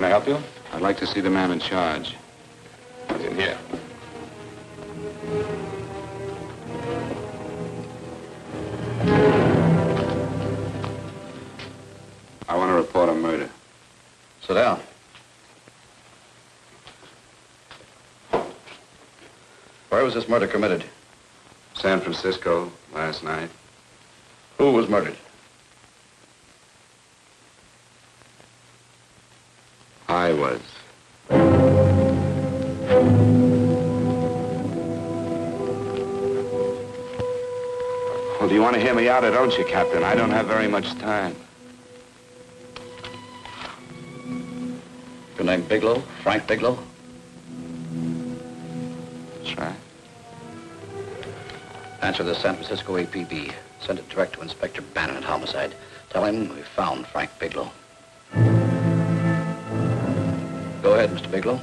I help you? I'd like to see the man in charge. He's in here. I want to report a murder. Sit down. Where was this murder committed? San Francisco, last night. Who was murdered? I was. Well, do you want to hear me out or don't you, Captain? I don't have very much time. Your name Bigelow? Frank Bigelow? That's right. Answer the San Francisco APB. Send it direct to Inspector Bannon at Homicide. Tell him we found Frank Bigelow. Go ahead, Mr. Bigelow.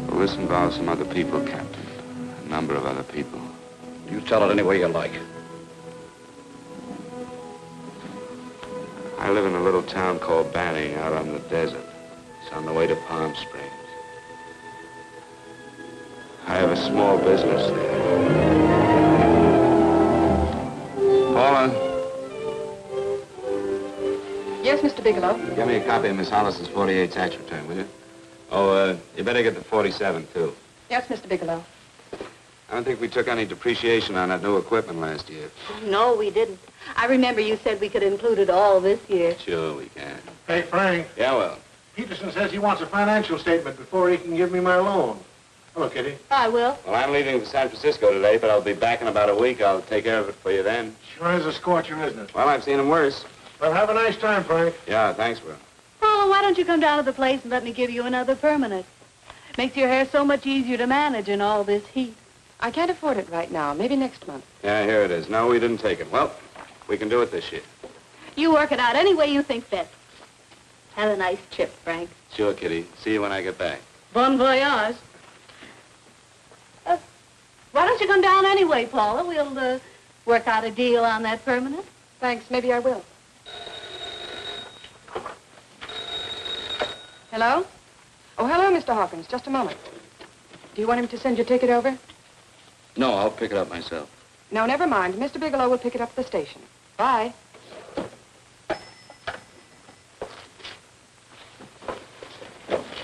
Well, this involves some other people, Captain. A number of other people. You tell it any way you like. I live in a little town called Banning out on the desert. It's on the way to Palm Springs. I have a small business there. Paula, Yes, Mr. Bigelow. give me a copy of Miss Hollis's 48 tax return, will you? Oh, you better get the 47, too. Yes, Mr. Bigelow. I don't think we took any depreciation on that new equipment last year. No, we didn't. I remember you said we could include it all this year. Sure we can. Hey, Frank. Yeah, well. Peterson says he wants a financial statement before he can give me my loan. Hello, Kitty. I will. Well, I'm leaving for San Francisco today, but I'll be back in about a week. I'll take care of it for you then. Sure is a scorcher, isn't it? Well, I've seen him worse. Well, have a nice time, Frank. Yeah, thanks, Will. Paula, why don't you come down to the place and let me give you another permanent? Makes your hair so much easier to manage in all this heat. I can't afford it right now. Maybe next month. Yeah, here it is. No, we didn't take it. Well, we can do it this year. You work it out any way you think best. Have a nice trip, Frank. Sure, Kitty. See you when I get back. Bon voyage. Why don't you come down anyway, Paula? We'll work out a deal on that permanent. Thanks. Maybe I will. Hello? Oh, hello, Mr. Hawkins. Just a moment. Do you want him to send your ticket over? No, I'll pick it up myself. No, never mind. Mr. Bigelow will pick it up at the station. Bye.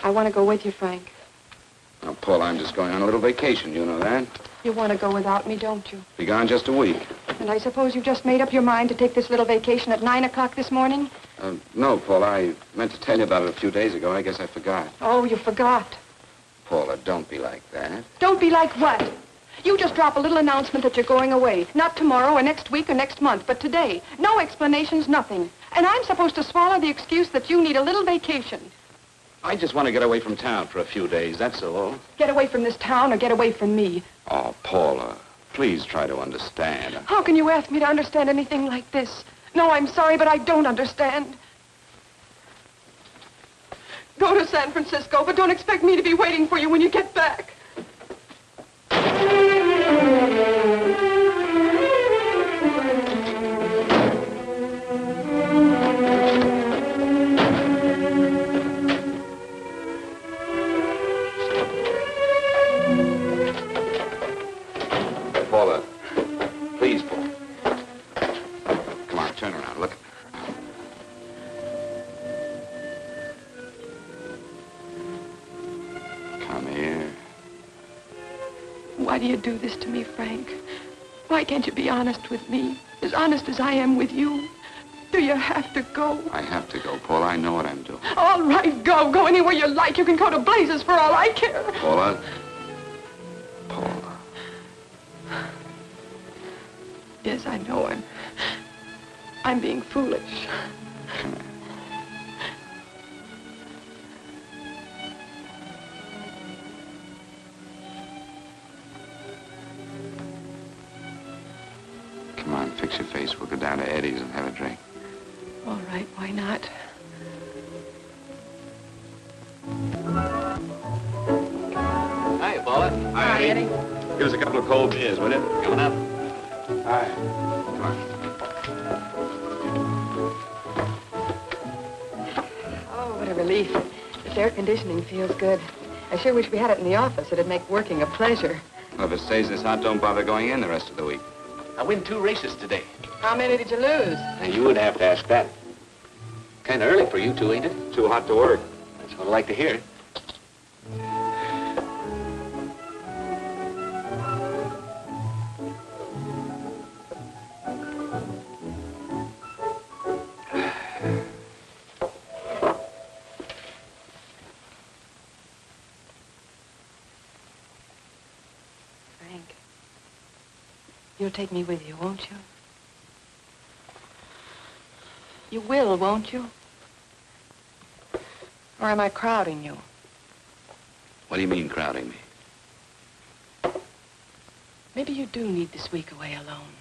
I want to go with you, Frank. Now, Paul, I'm just going on a little vacation. You know that? You want to go without me, don't you? Be gone just a week. And I suppose you've just made up your mind to take this little vacation at 9 o'clock this morning? No, Paul, I meant to tell you about it a few days ago. I guess I forgot. Oh, you forgot. Paula, don't be like that. Don't be like what? You just drop a little announcement that you're going away. Not tomorrow or next week or next month, but today. No explanations, nothing. And I'm supposed to swallow the excuse that you need a little vacation. I just want to get away from town for a few days, that's all. Get away from this town or get away from me. Oh, Paula, please try to understand. How can you ask me to understand anything like this? No, I'm sorry, but I don't understand. Go to San Francisco, but don't expect me to be waiting for you when you get back. Paula, please, Paul. Come on, turn around, look. Come here. Why do you do this to me, Frank? Why can't you be honest with me? As honest as I am with you? Do you have to go? I have to go, Paula. I know what I'm doing. All right, go. Go anywhere you like. You can go to blazes for all I care. Paula. Paula. Yes, I know. I'm being foolish. Come here. Come on, fix your face. We'll go down to Eddie's and have a drink. All right, why not? Hi, Paula. Hi, Eddie. Give us a couple of cold beers, will you? Coming up. Hi. Come on. relief. This air conditioning feels good. I sure wish we had it in the office. It'd make working a pleasure. Well, if it stays this hot, don't bother going in the rest of the week. I win 2 races today. How many did you lose? Now, you would have to ask that. Kind of early for you two, ain't it? Too hot to work. That's what I like to hear. Frank, you'll take me with you, won't you? You will, won't you? Or am I crowding you? What do you mean, crowding me? Maybe you do need this week away alone.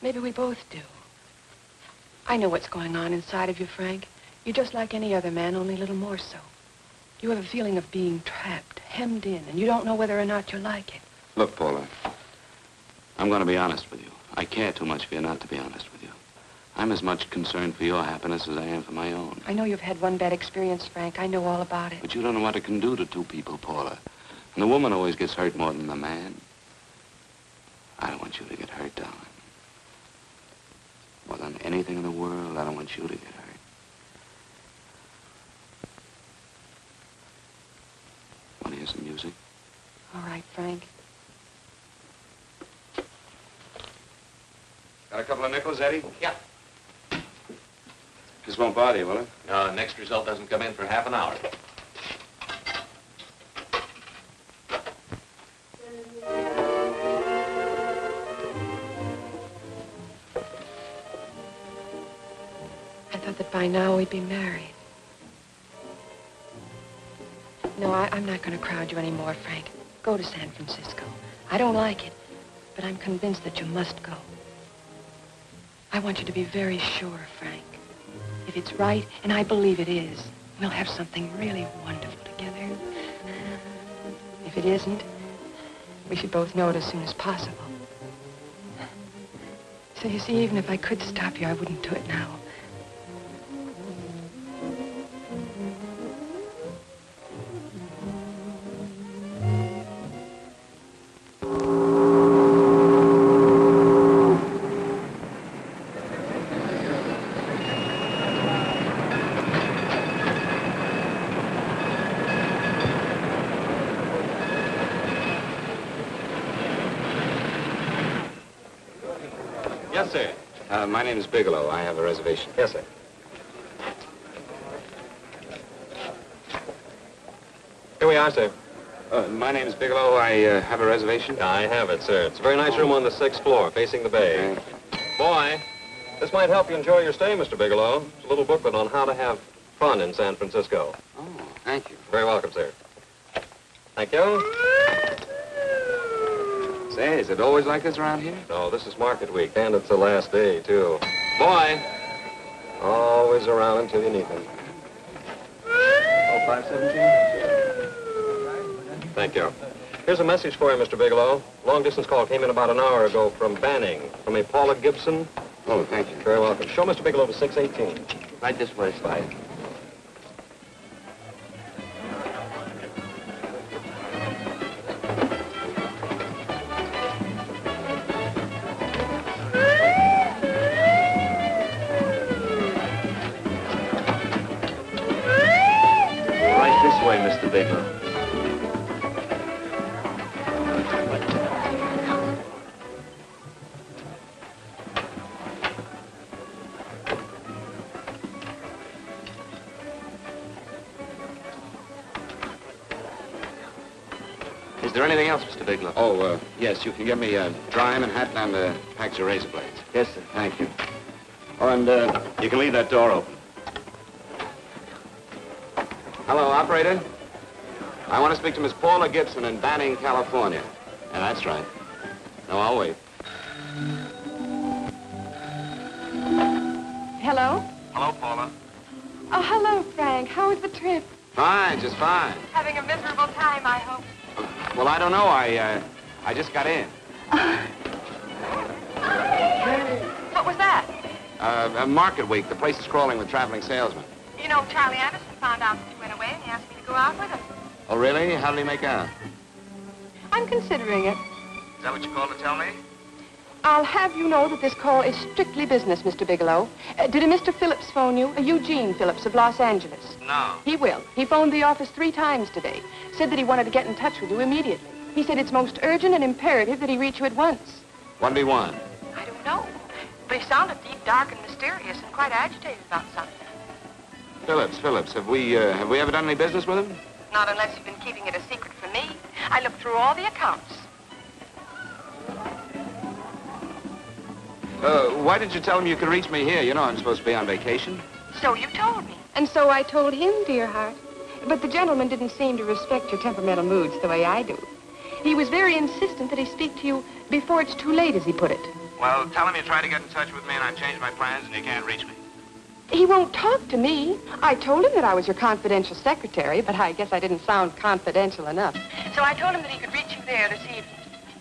Maybe we both do. I know what's going on inside of you, Frank. You're just like any other man, only a little more so. You have a feeling of being trapped, hemmed in, and you don't know whether or not you like it. Look, Paula, I'm going to be honest with you. I care too much for you not to be honest with you. I'm as much concerned for your happiness as I am for my own. I know you've had one bad experience, Frank. I know all about it. But you don't know what it can do to two people, Paula. And the woman always gets hurt more than the man. I don't want you to get hurt, darling. More than anything in the world, I don't want you to get hurt. Want to hear some music? All right, Frank. Got a couple of nickels, Eddie? Yeah. This won't bother you, will it? Next result doesn't come in for half an hour. I thought that by now we'd be married. No, I'm not going to crowd you anymore, Frank. Go to San Francisco. I don't like it, but I'm convinced that you must go. I want you to be very sure, Frank. If it's right, and I believe it is, we'll have something really wonderful together. If it isn't, we should both know it as soon as possible. So you see, even if I could stop you, I wouldn't do it now. Yes, sir. My name is Bigelow. I have a reservation. Yes, sir. Here we are, sir. My name is Bigelow. I have a reservation. I have it, sir. It's a very nice room on the 6th floor, facing the bay. Boy, this might help you enjoy your stay, Mr. Bigelow. It's a little booklet on how to have fun in San Francisco. Oh, thank you. Very welcome, sir. Thank you. Say, is it always like this around here? No, this is market week, and it's the last day, too. Boy, always around until you need him. Oh, 517? Thank you. Here's a message for you, Mr. Bigelow. Long-distance call came in about an hour ago from Banning, from a Paula Gibson. Oh, thank you. Very welcome. Show Mr. Bigelow to 618. Right this way, Slide. Right this way, Mr. Bigelow. Is there anything else, Mr. Bigelow? Oh, yes, you can get me a dry Manhattan and a pack of razor blades. Yes, sir. Thank you. Oh, and you can leave that door open. Hello, operator. I want to speak to Miss Paula Gibson in Banning, California. Yeah, that's right. No, I'll wait. Hello? Hello, Paula. Oh, hello, Frank. How was the trip? Fine, just fine. Having a miserable time, I hope. Well, I don't know. I just got in. What was that? Market week. The place is crawling with traveling salesmen. You know, Charlie Anderson found out that you went away and he asked me to go out with him. Oh, really? How did he make out? I'm considering it. Is that what you called to tell me? I'll have you know that this call is strictly business, Mr. Bigelow. Did a Mr. Phillips phone you? Eugene Phillips of Los Angeles. No. He will. He phoned the office 3 times today. Said that he wanted to get in touch with you immediately. He said it's most urgent and imperative that he reach you at once. What did he want? I don't know. But he sounded deep, dark, and mysterious and quite agitated about something. Phillips. Have we ever done any business with him? Not unless you've been keeping it a secret from me. I looked through all the accounts. Why didn't you tell him you could reach me here? You know I'm supposed to be on vacation. So you told me. And so I told him, dear heart. But the gentleman didn't seem to respect your temperamental moods the way I do. He was very insistent that he speak to you before it's too late, as he put it. Well, tell him you tried to get in touch with me and I've changed my plans and you can't reach me. He won't talk to me. I told him that I was your confidential secretary, but I guess I didn't sound confidential enough. So I told him that he could reach you there this evening.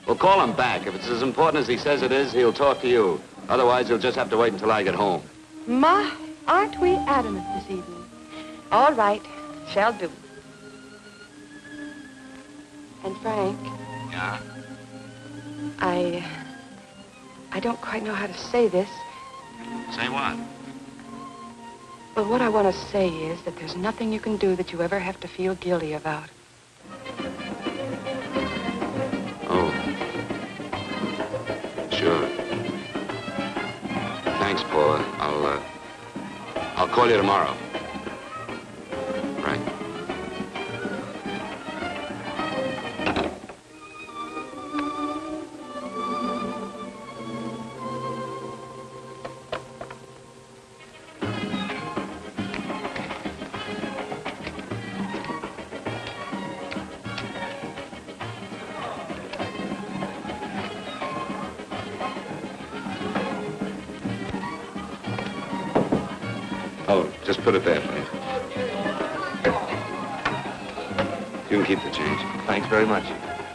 Well, call him back. If it's as important as he says it is, he'll talk to you. Otherwise, he'll just have to wait until I get home. My, aren't we adamant this evening? All right, shall do. And Frank, Yeah? I don't quite know how to say this. Say what? Well, what I want to say is that there's nothing you can do that you ever have to feel guilty about. Oh. Sure. Thanks, Paula. I'll call you tomorrow. Right. Oh, just put it there, please. You can keep the change. Thanks very much.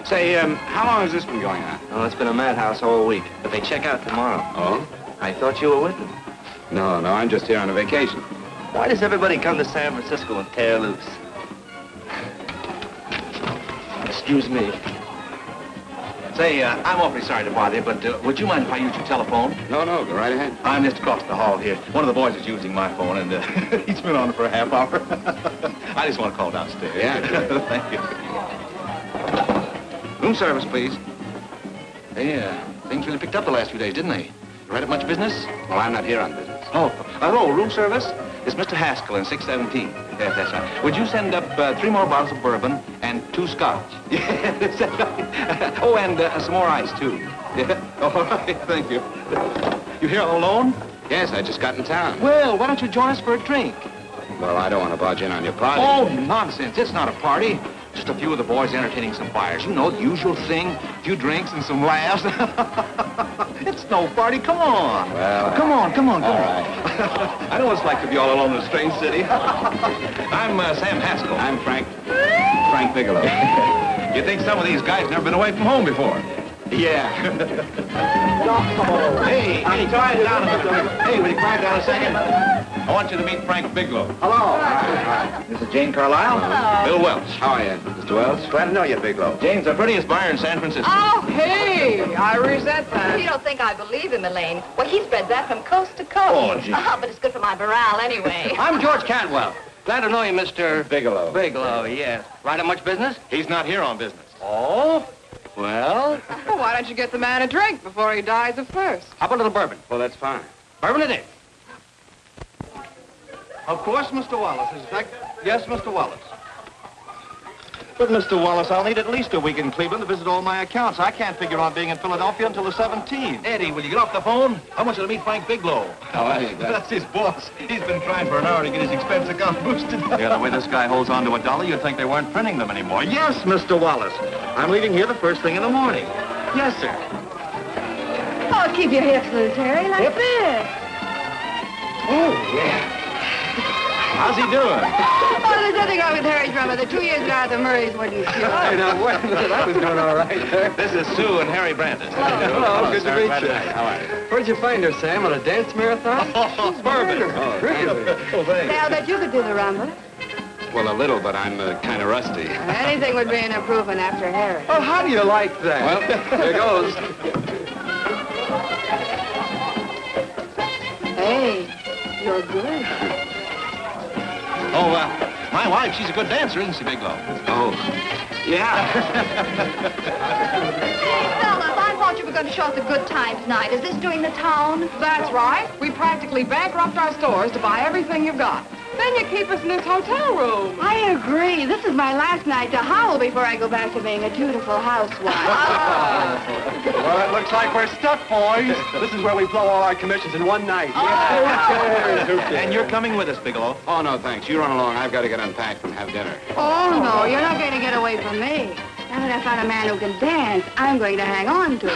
Say, how long has this been going on? Oh, it's been a madhouse all week, but they check out tomorrow. Oh? I thought you were with them. No, I'm just here on a vacation. Why does everybody come to San Francisco and tear loose? Excuse me. Say, I'm awfully sorry to bother you, but would you mind if I use your telephone? No, go right ahead. I'm just across the hall here. One of the boys is using my phone, and he's been on it for a half hour. I just want to call downstairs. Yeah. Thank you. Room service, please. Hey, things really picked up the last few days, didn't they? You right at much business? Well, I'm not here on business. Oh, hello, room service? It's Mr. Haskell in 617. Yes, that's right. Would you send up 3 more bottles of bourbon and 2 scotch? Yeah, that's right. Oh, and some more ice, too. Yeah. All right, thank you. You here all alone? Yes, I just got in town. Well, why don't you join us for a drink? Well, I don't want to barge in on your party. Oh, nonsense. It's not a party. Just a few of the boys entertaining some buyers. You know, the usual thing. A few drinks and some laughs. It's no party. Come on. Well, come on. All right. I know what it's like to be all alone in a strange city. I'm Sam Haskell. I'm Frank Bigelow. You think some of these guys never been away from home before? Yeah. Hey, quiet down a minute. Hey, will you quiet down a second? I want you to meet Frank Bigelow. Hello. This is Jane Carlisle. Bill Welch. How are you, Mr. Wells? Glad to know you, Bigelow. Jane's the prettiest buyer in San Francisco. Oh, hey, I resent that. You don't think I believe him, Elaine? Well, he spreads that from coast to coast. Oh, gee. But it's good for my morale anyway. I'm George Cantwell. Glad to know you, Mr. Bigelow. Bigelow, yes. Right at much business? He's not here on business. Oh? Well, Well, why don't you get the man a drink before he dies of thirst? how about a little bourbon? Well, that's fine. Bourbon it is. Of course, Mr. Wallace. In fact, yes, Mr. Wallace. But, Mr. Wallace, I'll need at least a week in Cleveland to visit all my accounts. I can't figure on being in Philadelphia until the 17th. Eddie, will you get off the phone? I want you to meet Frank Bigelow. How are you, That's his boss. He's been trying for an hour to get his expense account boosted. Yeah, the way this guy holds on to $1, you'd think they weren't printing them anymore. Yes, Mr. Wallace. I'm leaving here the first thing in the morning. Yes, sir. Oh, keep your hips loose, Harry, like this. Oh, yeah. How's he doing? Oh, there's nothing wrong with Harry's drummer. The 2 years ago, the Murrays wouldn't shoot. Hey, now, wait a minute. I was doing all right there. This is Sue and Harry Brandis. Hello, good to meet you. How are you? Where'd you find her, Sam? On a dance marathon? Bourbon. Really? Oh, thanks. Say, I'll bet you could do the rumba. Well, a little, but I'm kind of rusty. Anything would be an improvement after Harry. Oh, how do you like that? Well, here goes. Hey, you're good. Oh, my wife, she's a good dancer, isn't she, Bigelow? Oh, yeah. Fellas, I thought you were going to show us a good time tonight. Is this doing the town? That's right. We practically bankrupt our stores to buy everything you've got. Then you keep us in this hotel room. I agree. This is my last night to howl before I go back to being a dutiful housewife. Well, it looks like we're stuck, boys. This is where we blow all our commissions in one night. And you're coming with us, Bigelow. Oh, no, thanks. You run along. I've got to get unpacked and have dinner. Oh, no, you're not going to get away from me. Now that I found a man who can dance, I'm going to hang on to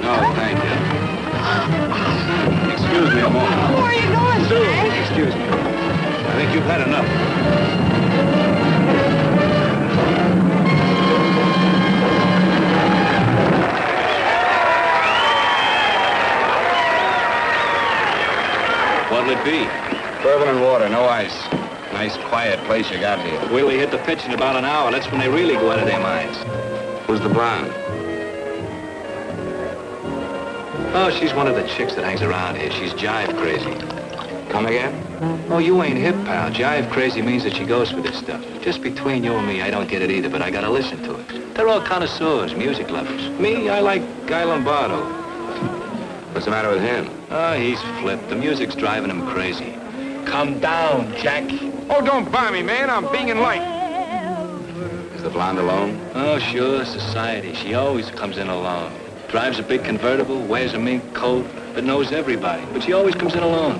No, thank you. Excuse me a moment. Where are you going, Sue, Frank? excuse me. I think you've had enough. What'll it be? Bourbon and water, no ice. Nice, quiet place you got here. Wait till they hit the pitch in about an hour. That's when they really go out of their minds. Who's the blonde? Oh, she's one of the chicks that hangs around here. She's jive crazy. Come again? Oh, you ain't hip, pal. Jive crazy means that she goes for this stuff. Just between you and me, I don't get it either, but I gotta listen to it. They're all connoisseurs, music lovers. Me, I like Guy Lombardo. What's the matter with him? Oh, he's flipped. The music's driving him crazy. Come down, Jack. Oh, don't buy me, man. I'm being in line. Is the blonde alone? Oh, sure, society. She always comes in alone. Drives a big convertible, wears a mink coat, but knows everybody. But she always comes in alone.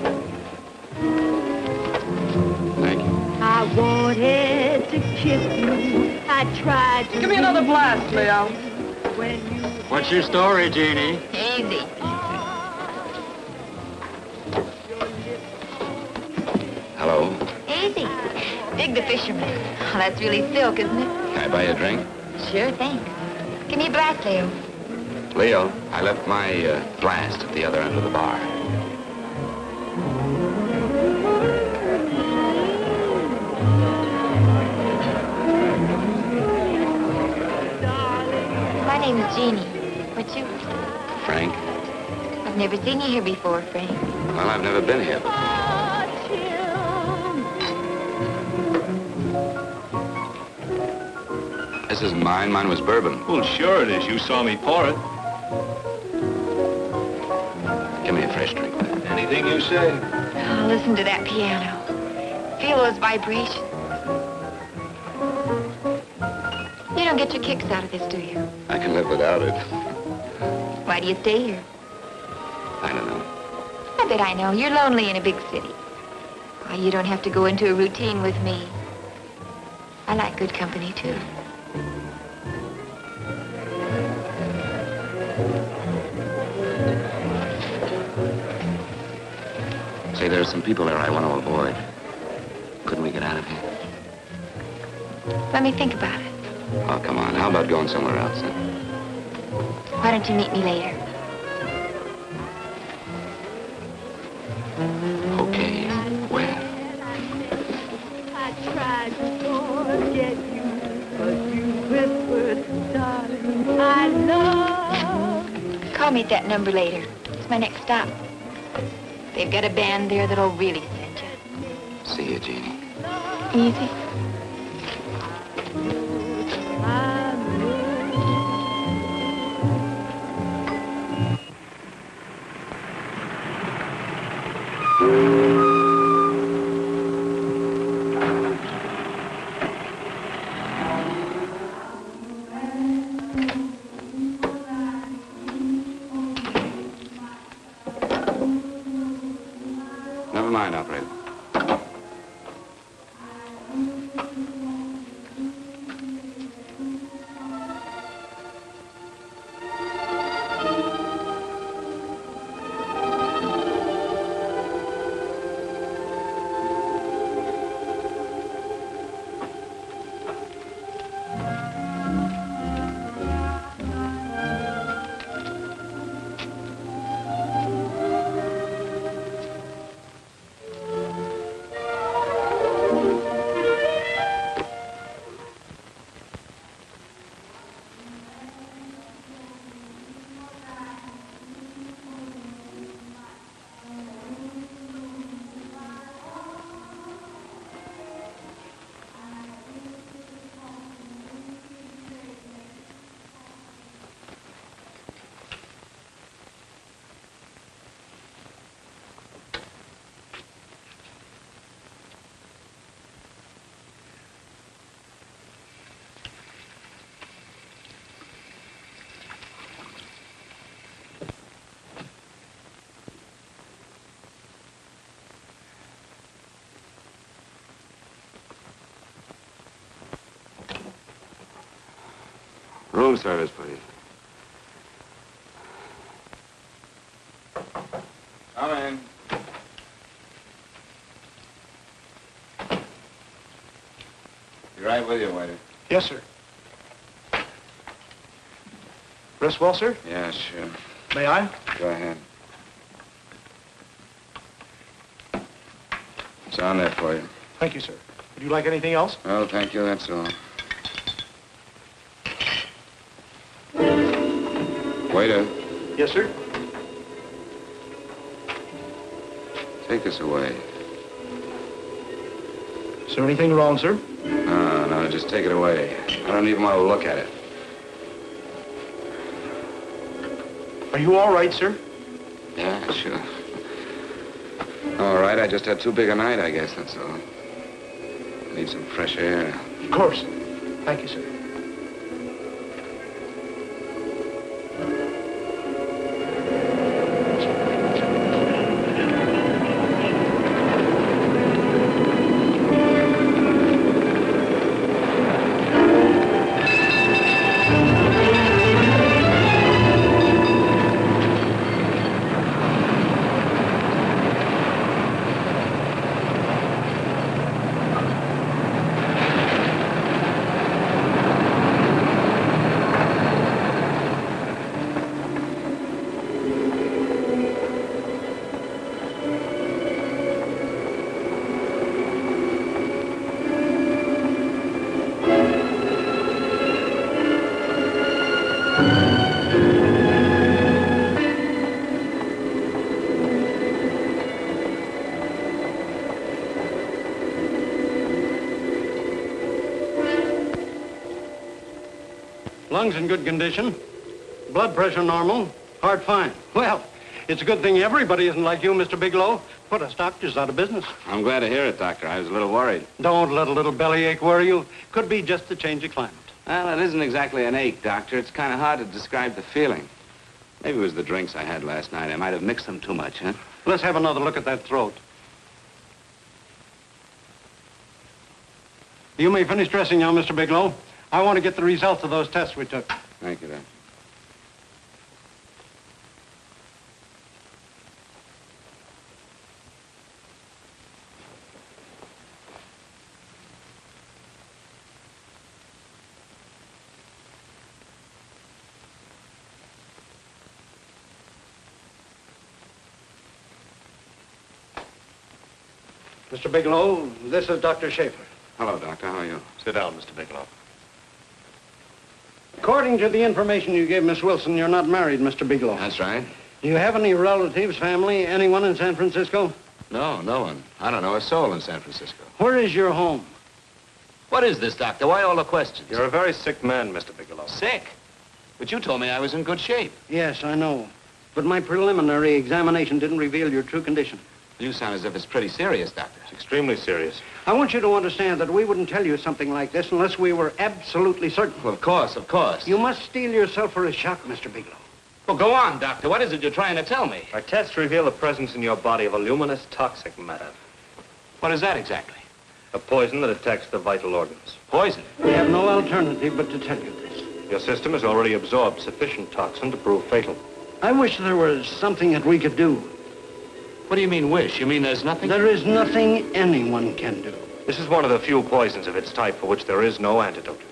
Thank you. I wanted to kiss you. I tried to. Give me another blast, Leo. When you What's your story, Jeannie? Easy. Hello. Easy. Dig the fisherman. Oh, that's really silk, isn't it? Can I buy you a drink? Sure thing. Give me a glass, Leo. Leo, I left my flask at the other end of the bar. My name is Jeannie. What's yours? Frank? I've never seen you here before, Frank. Well, I've never been here. This isn't mine. Mine was bourbon. Well, sure it is. You saw me pour it. Give me a fresh drink. Anything you say. Oh, listen to that piano. Feel those vibrations. You don't get your kicks out of this, do you? I can live without it. Why do you stay here? I don't know. I bet I know. You're lonely in a big city. Why, you don't have to go into a routine with me. I like good company, too. Say, there are some people there I want to avoid. Couldn't we get out of here? Let me think about it. Oh, come on. How about going somewhere else, huh? Why don't you meet me later? Okay. Where? I tried to forget you, but you whispered, darling, I love. Call me at that number later. It's my next stop. They've got a band there that'll really send you. See you, Jeannie. Easy. Never mind, operator. Room service, please. Come in. Be right with you, waiter. Yes, sir. Rest well, sir? Yeah, sure. May I? Go ahead. It's on there for you. Thank you, sir. Would you like anything else? Oh, thank you, that's all. Waiter, Yes, sir. take this away. Is there anything wrong, sir? No, just take it away. I don't even want to look at it. Are you all right, sir? Yeah, sure. All right, I just had too big a night, I guess, that's all. I need some fresh air. Of course. Thank you, sir. Lungs in good condition. Blood pressure normal. Heart fine. Well, it's a good thing everybody isn't like you, Mr. Bigelow. Put us doctors out of business. I'm glad to hear it, Doctor. I was a little worried. Don't let a little bellyache worry you. Could be just the change of climate. Well, it isn't exactly an ache, Doctor. It's kind of hard to describe the feeling. Maybe it was the drinks I had last night. I might have mixed them too much, huh? Let's have another look at that throat. You may finish dressing now, Mr. Bigelow. I want to get the results of those tests we took. Thank you, Doctor. Mr. Bigelow, this is Dr. Schaefer. Hello, Doctor. How are you? Sit down, Mr. Bigelow. According to the information you gave Miss Wilson, you're not married, Mr. Bigelow. That's right. Do you have any relatives, family, anyone in San Francisco? No, no one. I don't know a soul in San Francisco. Where is your home? What is this, Doctor? Why all the questions? You're a very sick man, Mr. Bigelow. Sick? But you told me I was in good shape. Yes, I know. But my preliminary examination didn't reveal your true condition. You sound as if it's pretty serious, Doctor. It's extremely serious. I want you to understand that we wouldn't tell you something like this unless we were absolutely certain. Well, of course, of course. You must steel yourself for a shock, Mr. Bigelow. Well, go on, Doctor. What is it you're trying to tell me? Our tests reveal the presence in your body of a luminous toxic matter. What is that exactly? A poison that attacks the vital organs. Poison? We have no alternative but to tell you this. Your system has already absorbed sufficient toxin to prove fatal. I wish there was something that we could do. What do you mean, wish? You mean there's nothing? There is nothing anyone can do. This is one of the few poisons of its type for which there is no antidote.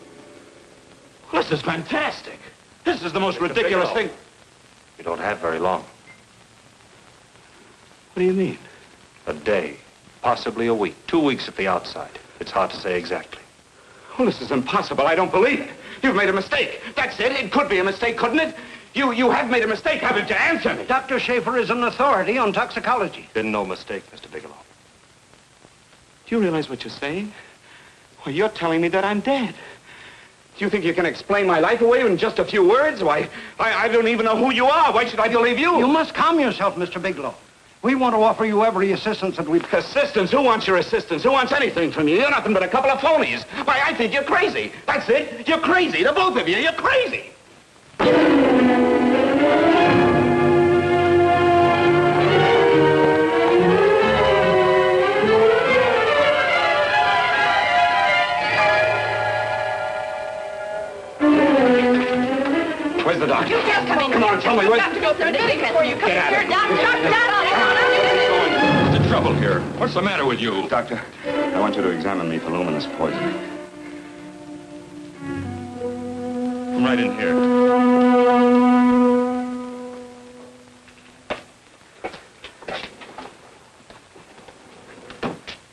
Well, this is fantastic. This is the most ridiculous thing. You don't have very long. What do you mean? A day, possibly a week, 2 weeks at the outside. It's hard to say exactly. Well, this is impossible. I don't believe it. You've made a mistake. That's it. It could be a mistake, couldn't it? You have made a mistake, haven't you? Answer me. Dr. Schaefer is an authority on toxicology. Been no mistake, Mr. Bigelow. Do you realize what you're saying? Well, you're telling me that I'm dead. Do you think you can explain my life away in just a few words? Why, I don't even know who you are. Why should I believe you? You must calm yourself, Mr. Bigelow. We want to offer you every assistance that we've... Assistance? Who wants your assistance? Who wants anything from you? You're nothing but a couple of phonies. Why, I think you're crazy. That's it. You're crazy. The both of you. You're crazy. Where's the doctor? You just come in. Come on, tell me. Where's... Doctor, go through the minute before you come Get out of here. here. Doctor. What's the trouble here? What's the matter with you? Doctor, I want you to examine me for luminous poisoning. Come right in here.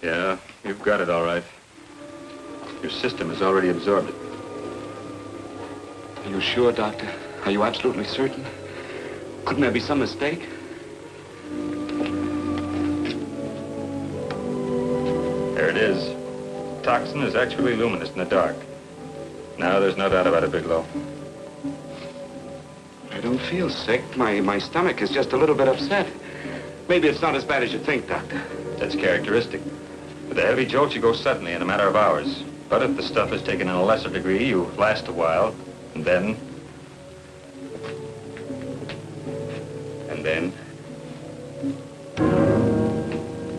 Yeah, you've got it all right. Your system has already absorbed it. Are you sure, Doctor? Are you absolutely certain? Couldn't there be some mistake? There it is. Toxin is actually luminous in the dark. Now there's no doubt about it, Bigelow. I don't feel sick. My stomach is just a little bit upset. Maybe it's not as bad as you think, Doctor. That's characteristic. With a heavy jolt, you go suddenly in a matter of hours. But if the stuff is taken in a lesser degree, you last a while, and then...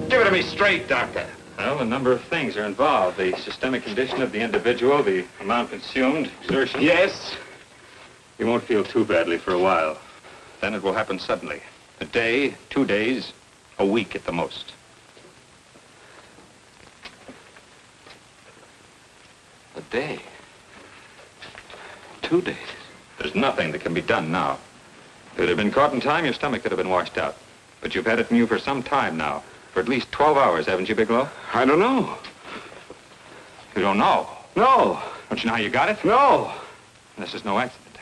Give it to me straight, Doctor. Well, a number of things are involved. The systemic condition of the individual, the amount consumed, exertion. Yes? You won't feel too badly for a while. Then it will happen suddenly. A day, 2 days, a week at the most. A day. 2 days. There's nothing that can be done now. If it had been caught in time, your stomach could have been washed out. But you've had it in you for some time now. For at least 12 hours, haven't you, Bigelow? I don't know. You don't know? No. Don't you know how you got it? No. This is no accident.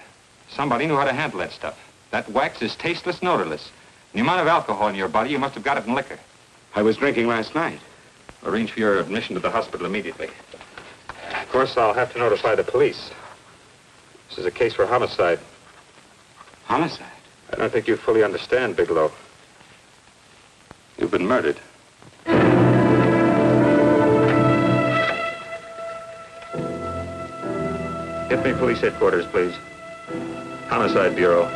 Somebody knew how to handle that stuff. That wax is tasteless and odorless. The amount of alcohol in your body, you must have got it in liquor. I was drinking last night. Arrange for your admission to the hospital immediately. Of course, I'll have to notify the police. This is a case for homicide. Homicide? I don't think you fully understand, Bigelow. You've been murdered. Get me police headquarters, please. Homicide Bureau.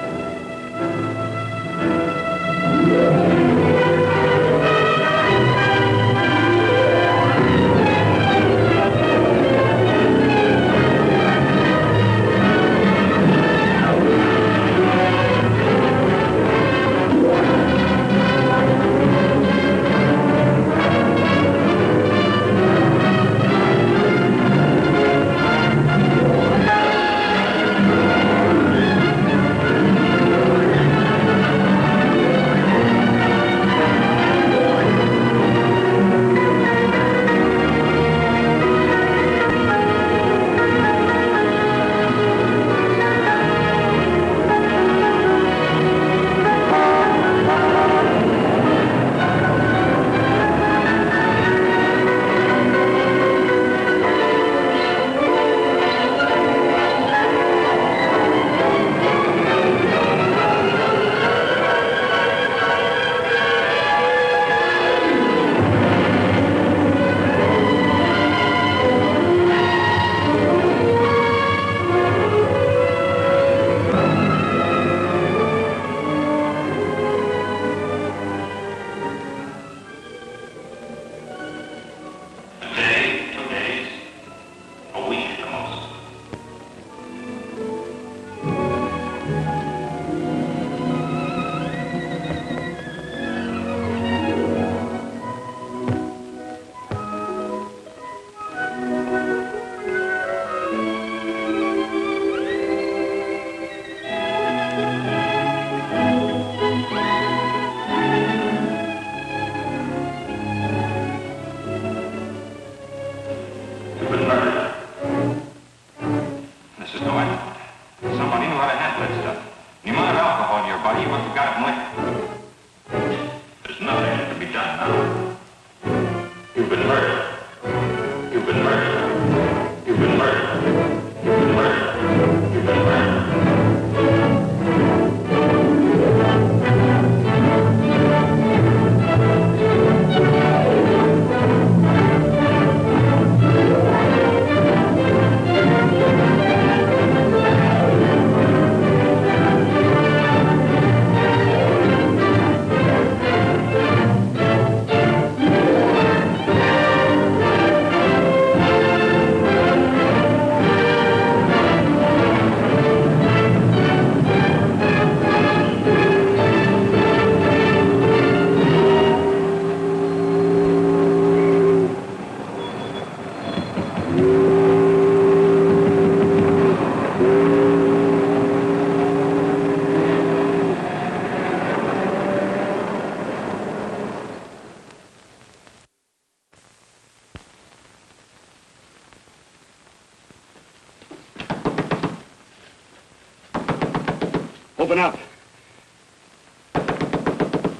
Open up.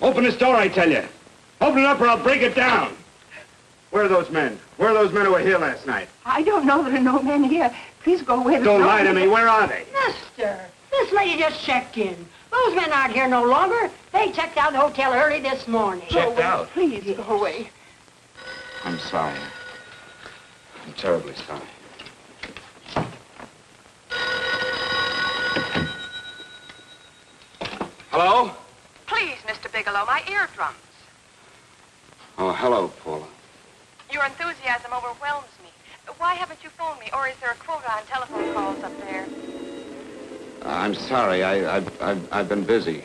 Open this door, I tell you. Open it up or I'll break it down. Where are those men? Where are those men who were here last night? I don't know. There are no men here. Please go away. Don't lie to me. Where are they? Mister, this lady just checked in. Those men aren't here no longer. They checked out the hotel early this morning. Checked out? Please go away. I'm sorry. I'm terribly sorry. Hello? Please, Mr. Bigelow, my eardrums. Oh, hello, Paula. Your enthusiasm overwhelms me. Why haven't you phoned me, or is there a quota on telephone calls up there? I'm sorry. I've been busy.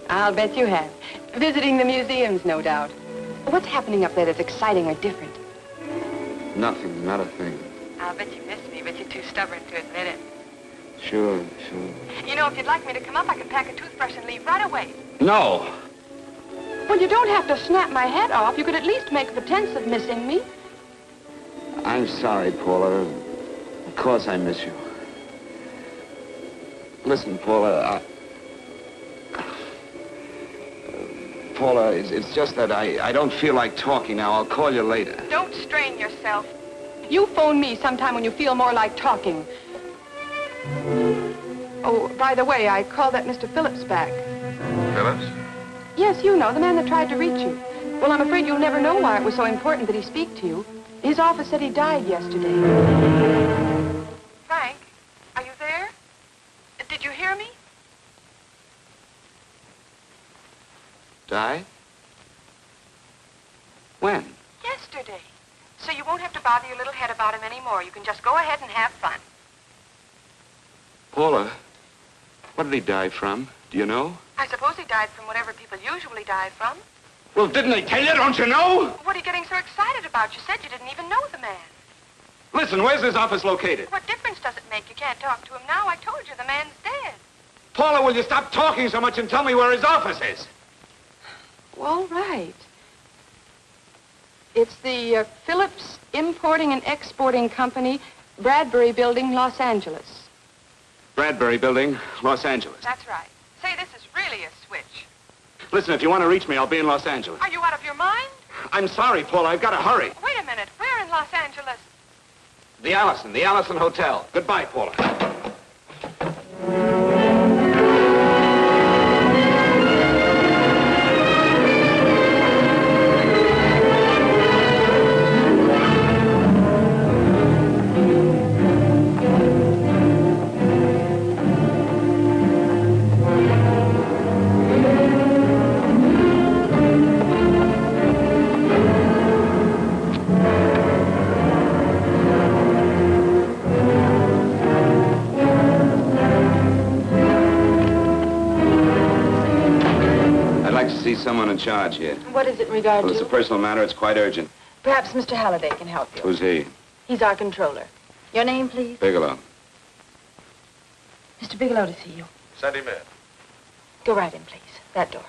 I'll bet you have. Visiting the museums, no doubt. What's happening up there that's exciting or different? Nothing, not a thing. I'll bet you miss me, but you're too stubborn to admit it. Sure. You know, if you'd like me to come up, I can pack a toothbrush and leave right away. No. Well, you don't have to snap my head off. You could at least make a pretense of missing me. I'm sorry, Paula. Of course I miss you. Listen, Paula, Paula, it's just that I don't feel like talking now. I'll call you later. Don't strain yourself. You phone me sometime when you feel more like talking. Oh, by the way, I called that Mr. Phillips back. Phillips? Yes, you know, the man that tried to reach you. Well, I'm afraid you'll never know why it was so important that he speak to you. His office said he died yesterday. Frank, are you there? Did you hear me? Died? When? Yesterday. So you won't have to bother your little head about him anymore. You can just go ahead and have fun. Paula, what did he die from? Do you know? I suppose he died from whatever people usually die from. Well, didn't they tell you? Don't you know? What are you getting so excited about? You said you didn't even know the man. Listen, where's his office located? What difference does it make? You can't talk to him now. I told you the man's dead. Paula, will you stop talking so much and tell me where his office is? All right. It's the Phillips Importing and Exporting Company, Bradbury Building, Los Angeles. Bradbury Building, Los Angeles. That's right. Say, this is really a switch. Listen, if you want to reach me, I'll be in Los Angeles. Are you out of your mind? I'm sorry, Paula. I've got to hurry. Wait a minute. Where in Los Angeles? The Allison Hotel. Goodbye, Paula. Someone in charge here. What is it in regard Well, it's to? a personal matter. It's quite urgent. Perhaps Mr. Halliday can help you. Who's he? He's our controller. Your name, please? Bigelow. Mr. Bigelow to see you. Send him in. Go right in, please. That door.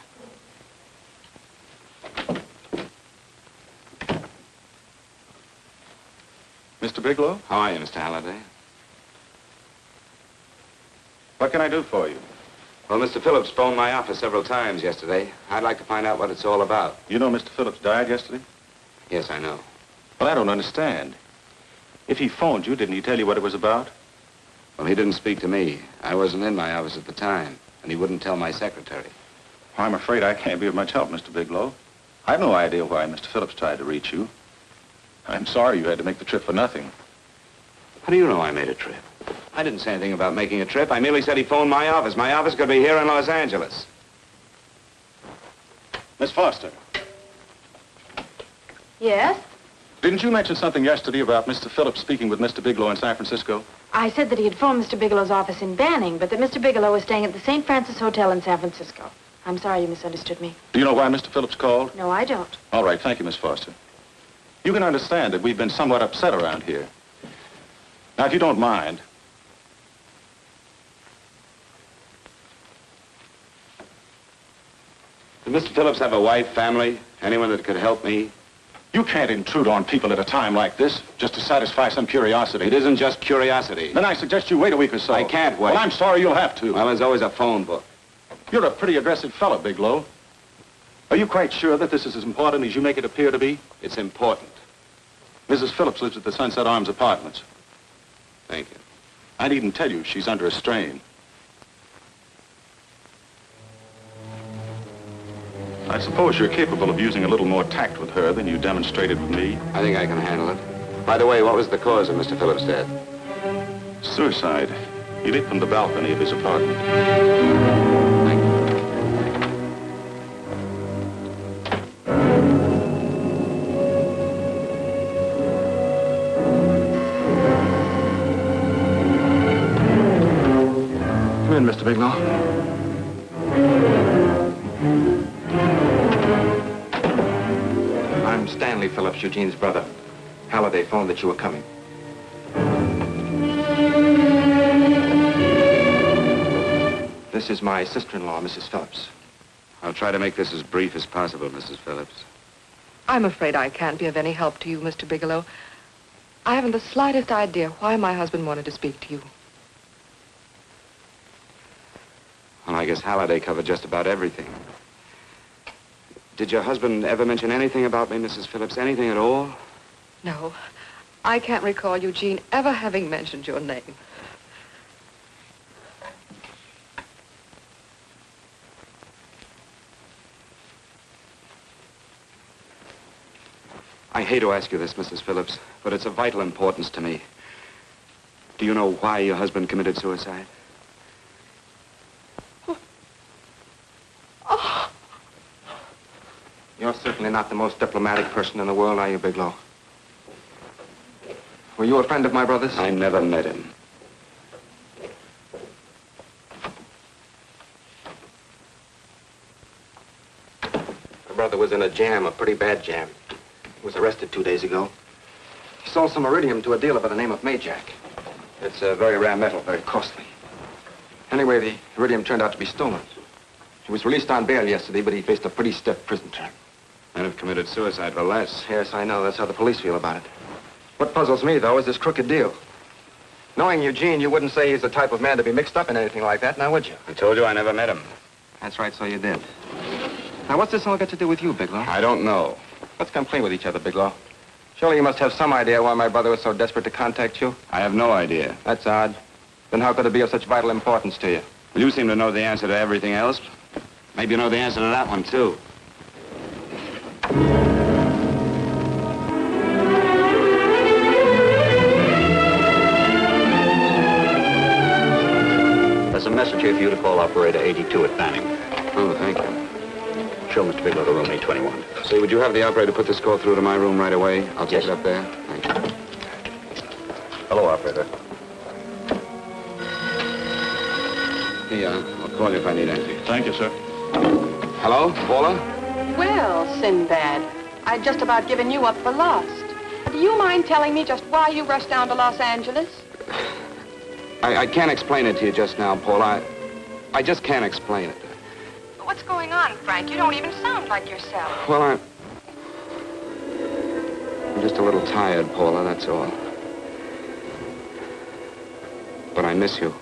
Mr. Bigelow? How are you, Mr. Halliday? What can I do for you? Well, Mr. Phillips phoned my office several times yesterday. I'd like to find out what it's all about. You know Mr. Phillips died yesterday? Yes, I know. Well, I don't understand. If he phoned you, didn't he tell you what it was about? Well, he didn't speak to me. I wasn't in my office at the time, and he wouldn't tell my secretary. Well, I'm afraid I can't be of much help, Mr. Bigelow. I've no idea why Mr. Phillips tried to reach you. I'm sorry you had to make the trip for nothing. How do you know I made a trip? I didn't say anything about making a trip. I merely said he phoned my office. My office could be here in Los Angeles. Miss Foster, Yes? didn't you mention something yesterday about Mr. Phillips speaking with Mr. Bigelow in San Francisco? I said that he had phoned Mr. Bigelow's office in Banning, but that Mr. Bigelow was staying at the St. Francis Hotel in San Francisco. I'm sorry you misunderstood me. Do you know why Mr. Phillips called? No, I don't. All right, thank you, Miss Foster. You can understand that we've been somewhat upset around here. Now, if you don't mind, Did Mr. Phillips have a wife, family, anyone that could help me? you can't intrude on people at a time like this just to satisfy some curiosity. It isn't just curiosity. Then I suggest you wait a week or so. I can't wait. Well, I'm sorry you'll have to. Well, there's always a phone book. You're a pretty aggressive fellow, Bigelow. Are you quite sure that this is as important as you make it appear to be? It's important. Mrs. Phillips lives at the Sunset Arms Apartments. Thank you. I needn't tell you she's under a strain. I suppose you're capable of using a little more tact with her than you demonstrated with me. I think I can handle it. By the way, what was the cause of Mr. Phillips' death? Suicide. He leaped from the balcony of his apartment. Come in, Mr. Bigelow. I'm Stanley Phillips, Eugene's brother. Halliday phoned that you were coming. This is my sister-in-law, Mrs. Phillips. I'll try to make this as brief as possible, Mrs. Phillips. I'm afraid I can't be of any help to you, Mr. Bigelow. I haven't the slightest idea why my husband wanted to speak to you. I guess Halliday covered just about everything. Did your husband ever mention anything about me, Mrs. Phillips? Anything at all? No, I can't recall Eugene ever having mentioned your name. I hate to ask you this, Mrs. Phillips, but it's of vital importance to me. Do you know why your husband committed suicide? Oh. You're certainly not the most diplomatic person in the world, are you, Bigelow? Were you a friend of my brother's? I never met him. My brother was in a jam, a pretty bad jam. He was arrested 2 days ago. He sold some iridium to a dealer by the name of Majak. It's a very rare metal, very costly. Anyway, the iridium turned out to be stolen. He was released on bail yesterday, but he faced a pretty stiff prison term. Men have committed suicide for less. Yes, I know. That's how the police feel about it. What puzzles me, though, is this crooked deal. Knowing Eugene, you wouldn't say he's the type of man to be mixed up in anything like that, now would you? I told you I never met him. That's right, so you did. Now, what's this all got to do with you, Bigelow? I don't know. Let's come clean with each other, Bigelow. Surely you must have some idea why my brother was so desperate to contact you. I have no idea. That's odd. Then how could it be of such vital importance to you? Well, you seem to know the answer to everything else. Maybe you know the answer to that one, too. There's a message here for you to call operator 82 at Fanning. Oh, thank you. Show Mr. Bigelow to room 821. Say, would you have the operator put this call through to my room right away? I'll take it up there. Thank you. Hello, operator. Hey, I'll call you if I need anything. Thank you, sir. Hello, Paula? Well, Sinbad, I'd just about given you up for lost. Do you mind telling me just why you rushed down to Los Angeles? I can't explain it to you just now, Paula. I just can't explain it. What's going on, Frank? You don't even sound like yourself. Well, I'm just a little tired, Paula, that's all. But I miss you.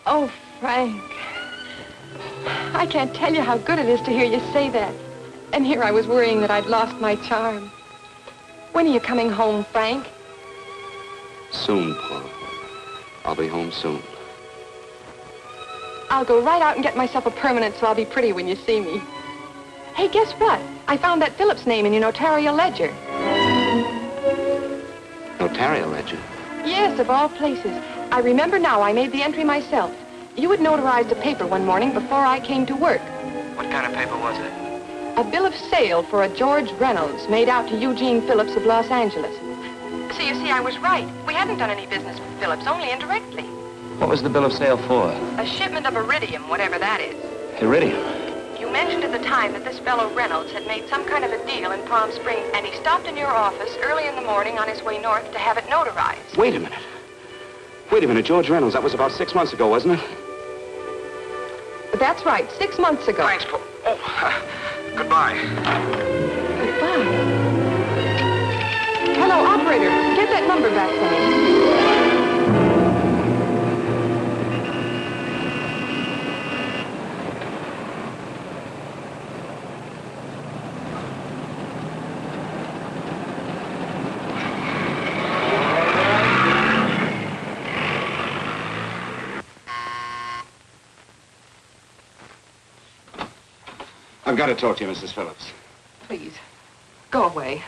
Oh, Frank. I can't tell you how good it is to hear you say that. And here I was worrying that I'd lost my charm. When are you coming home, Frank? Soon, Paula. I'll be home soon. I'll go right out and get myself a permanent so I'll be pretty when you see me. Hey, guess what? I found that Phillips name in your notarial ledger. Notarial ledger? Yes, of all places. I remember now I made the entry myself. You had notarized a paper one morning before I came to work. What kind of paper was it? A bill of sale for a George Reynolds made out to Eugene Phillips of Los Angeles. So you see, I was right. We hadn't done any business with Phillips, only indirectly. What was the bill of sale for? A shipment of iridium, whatever that is. Iridium? You mentioned at the time that this fellow Reynolds had made some kind of a deal in Palm Springs, and he stopped in your office early in the morning on his way north to have it notarized. Wait a minute. Wait a minute, George Reynolds. That was about 6 months ago, wasn't it? That's right, 6 months ago. Thanks, Paul. Oh, goodbye. Goodbye. Hello, operator. Get that number back for me. I've got to talk to you, Mrs. Phillips. Please, go away.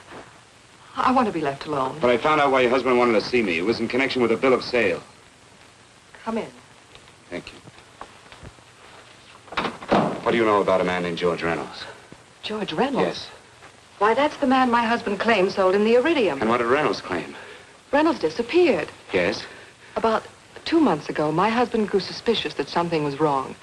I want to be left alone. But I found out why your husband wanted to see me. It was in connection with a bill of sale. Come in. Thank you. What do you know about a man named George Reynolds? George Reynolds? Yes. Why, that's the man my husband claimed sold him the iridium. And what did Reynolds claim? Reynolds disappeared. Yes? About 2 months ago, my husband grew suspicious that something was wrong.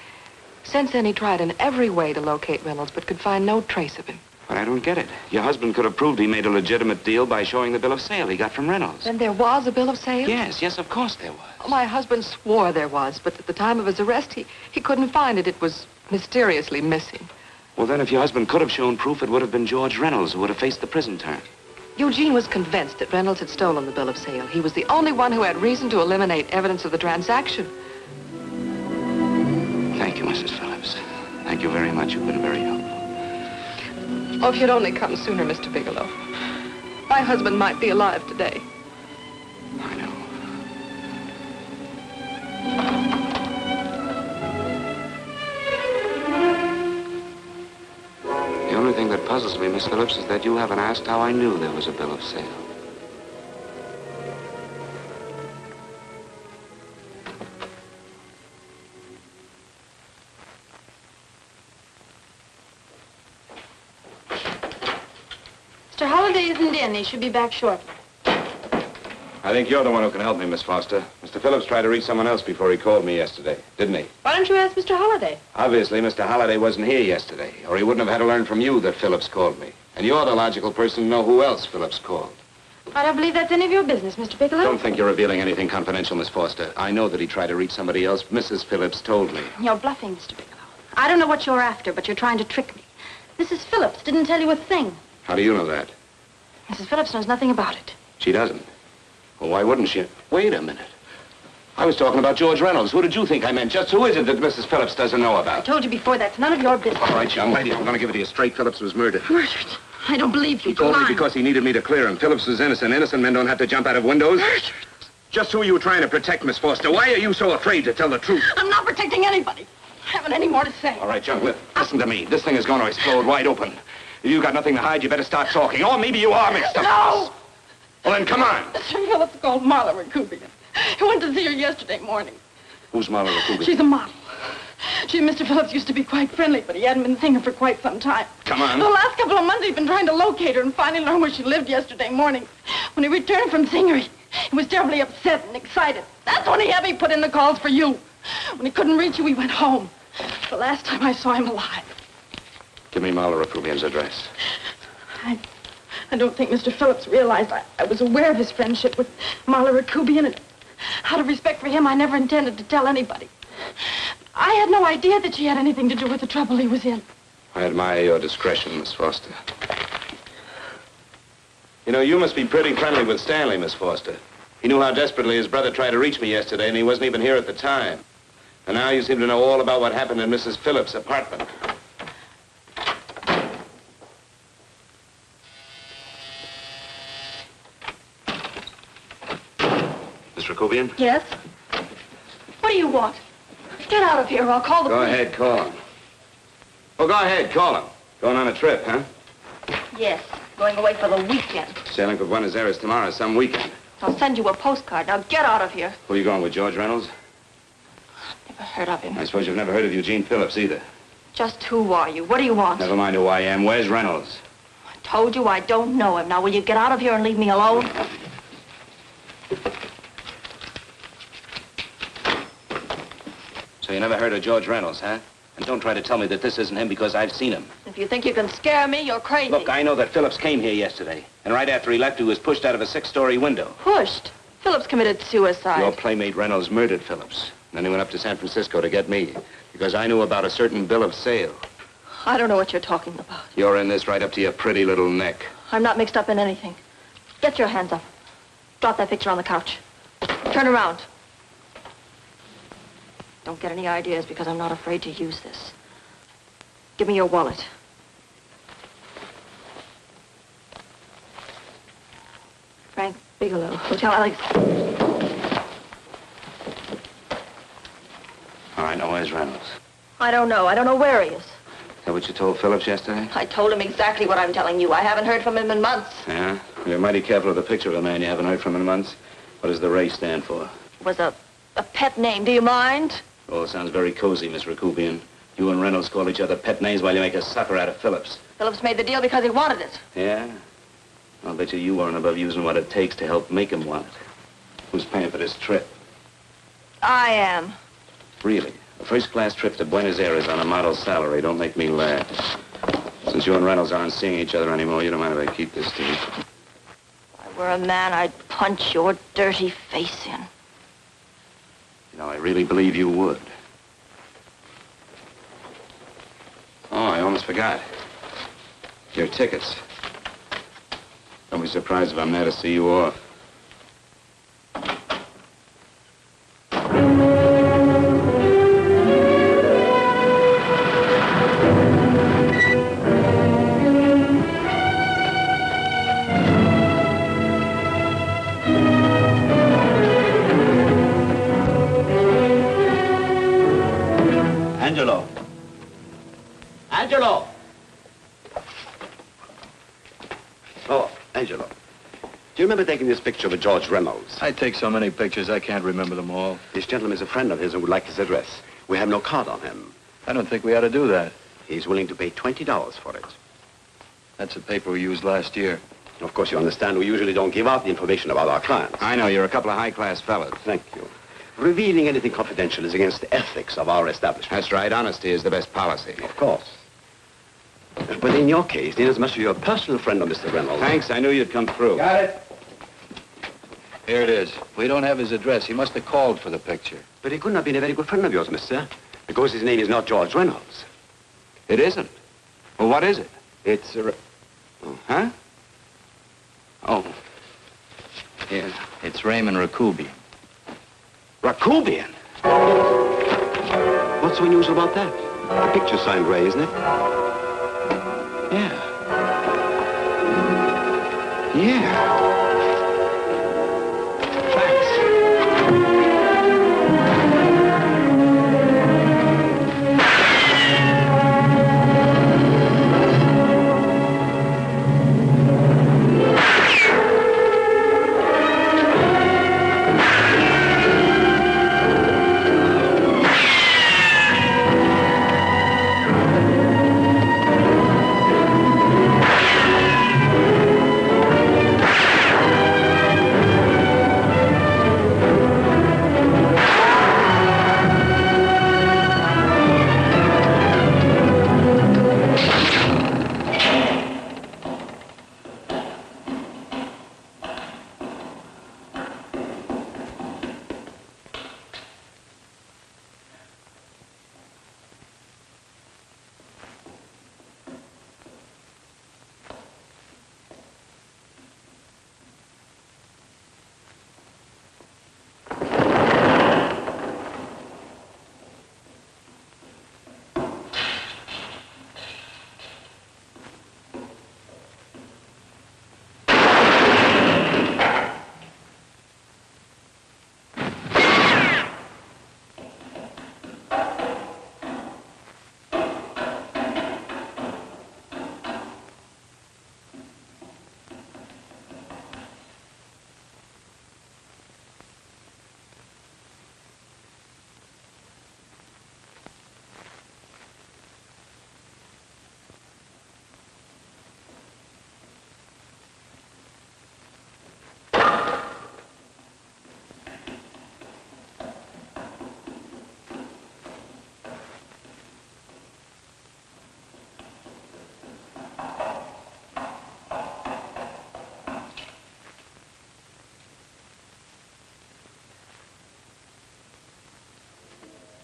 Since then, he tried in every way to locate Reynolds, but could find no trace of him. But I don't get it. Your husband could have proved he made a legitimate deal by showing the bill of sale he got from Reynolds. Then there was a bill of sale? Yes, of course there was. Oh, my husband swore there was, but at the time of his arrest, he couldn't find it. It was mysteriously missing. Well, then, if your husband could have shown proof, it would have been George Reynolds who would have faced the prison term. Eugene was convinced that Reynolds had stolen the bill of sale. He was the only one who had reason to eliminate evidence of the transaction. Thank you, Mrs. Thank you very much. You've been very helpful. Oh, if you'd only come sooner, Mr. Bigelow. My husband might be alive today. I know. The only thing that puzzles me, Miss Phillips, is that you haven't asked how I knew there was a bill of sale. Mr. Holliday isn't in. He should be back shortly. I think you're the one who can help me, Miss Foster. Mr. Phillips tried to reach someone else before he called me yesterday, didn't he? Why don't you ask Mr. Holliday? Obviously, Mr. Holliday wasn't here yesterday, or he wouldn't have had to learn from you that Phillips called me. And you're the logical person to know who else Phillips called. I don't believe that's any of your business, Mr. Bigelow. Don't think you're revealing anything confidential, Miss Foster. I know that he tried to reach somebody else. Mrs. Phillips told me. You're bluffing, Mr. Bigelow. I don't know what you're after, but you're trying to trick me. Mrs. Phillips didn't tell you a thing. How do you know that? Mrs. Phillips knows nothing about it. She doesn't. Well, why wouldn't she? Wait a minute. I was talking about George Reynolds. Who did you think I meant? Just who is it that Mrs. Phillips doesn't know I about? told you before, that's none of your business. All right, young lady, I'm going to give it to you straight. Phillips was murdered. Murdered? I don't believe you. He told me Lying. because he needed me to clear him. Phillips was innocent. Innocent men don't have to jump out of windows. Murdered? Just who are you trying to protect, Miss Foster? Why are you so afraid to tell the truth? I'm not protecting anybody. I haven't any more to say. All right, young lady, listen to me. This thing is going to explode wide open. If you've got nothing to hide, you better start talking. Or maybe you are mixed up. No! Well, then come on. Mr. Phillips called Marla Rakubian. He went to see her yesterday morning. Who's Marla Rakubian? She's a model. She and Mr. Phillips used to be quite friendly, but he hadn't been seeing her for quite some time. Come on. The last couple of months he'd been trying to locate her and finally learned where she lived yesterday morning. When he returned from seeing her, he was terribly upset and excited. That's when he had me put in the calls for you. When he couldn't reach you, he went home. The last time I saw him alive. Give me Marla Rakubian's address. I don't think Mr. Phillips realized I was aware of his friendship with Marla Rakubian, and out of respect for him, I never intended to tell anybody. I had no idea that she had anything to do with the trouble he was in. I admire your discretion, Miss Foster. You know, you must be pretty friendly with Stanley, Miss Foster. He knew how desperately his brother tried to reach me yesterday, and he wasn't even here at the time. And now you seem to know all about what happened in Mrs. Phillips' apartment. Miss Rakubian? Yes? What do you want? Get out of here or I'll call the Go police. ahead, call him. Oh, go ahead, call him. Going on a trip, huh? Yes, going away for the weekend. Sailing for Buenos Aires tomorrow, some weekend. I'll send you a postcard. Now get out of here. Who are you going with, George Reynolds? Never heard of him. I suppose you've never heard of Eugene Phillips either. Just who are you? What do you want? Never mind who I am. Where's Reynolds? I told you I don't know him. Now will you get out of here and leave me alone? So you never heard of George Reynolds, huh? And don't try to tell me that this isn't him because I've seen him. If you think you can scare me, you're crazy. Look, I know that Phillips came here yesterday. And right after he left, he was pushed out of a 6-story window. Pushed? Phillips committed suicide. Your playmate Reynolds murdered Phillips. Then he went up to San Francisco to get me. Because I knew about a certain bill of sale. I don't know what you're talking about. You're in this right up to your pretty little neck. I'm not mixed up in anything. Get your hands up. Drop that picture on the couch. Turn around. Don't get any ideas because I'm not afraid to use this. Give me your wallet. Frank Bigelow, Hotel Alex. All right, now where's Reynolds? I don't know. I don't know where he is. Is that what you told Phillips yesterday? I told him exactly what I'm telling you. I haven't heard from him in months. Yeah? You're mighty careful of the picture of a man you haven't heard from in months. What does the Ray stand for? It was a pet name. Do you mind? Oh, it sounds very cozy, Miss Rakubian. You and Reynolds call each other pet names while you make a sucker out of Phillips. Phillips made the deal because he wanted it. Yeah? I'll bet you weren't above using what it takes to help make him want it. Who's paying for this trip? I am. Really? A first-class trip to Buenos Aires on a model salary. Don't make me laugh. Since you and Reynolds aren't seeing each other anymore, you don't mind if I keep this to you. If I were a man, I'd punch your dirty face in. You know, I really believe you would. Oh, I almost forgot. Your tickets. Don't be surprised if I'm there to see you off. Angelo. Angelo! Oh, Angelo. Do you remember taking this picture of George Reynolds? I take so many pictures, I can't remember them all. This gentleman is a friend of his and would like his address. We have no card on him. I don't think we ought to do that. He's willing to pay $20 for it. That's the paper we used last year. Of course, you understand we usually don't give out the information about our clients. I know, you're a couple of high-class fellas. Thank you. Revealing anything confidential is against the ethics of our establishment. That's right. Honesty is the best policy. Of course. But in your case, inasmuch as you're a personal friend of Mr. Reynolds... Thanks. I knew you'd come through. Got it. Here it is. We don't have his address. He must have called for the picture. But he couldn't have been a very good friend of yours, mister, because his name is not George Reynolds. It isn't? Well, what is it? It's a... Huh? Oh. Here. It's Raymond Rakubian. Rakubian? What's so unusual about that? The picture's signed Ray, isn't it? Yeah. Yeah.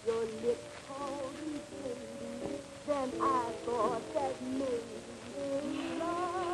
Your lips cold and tender, then I thought that maybe love.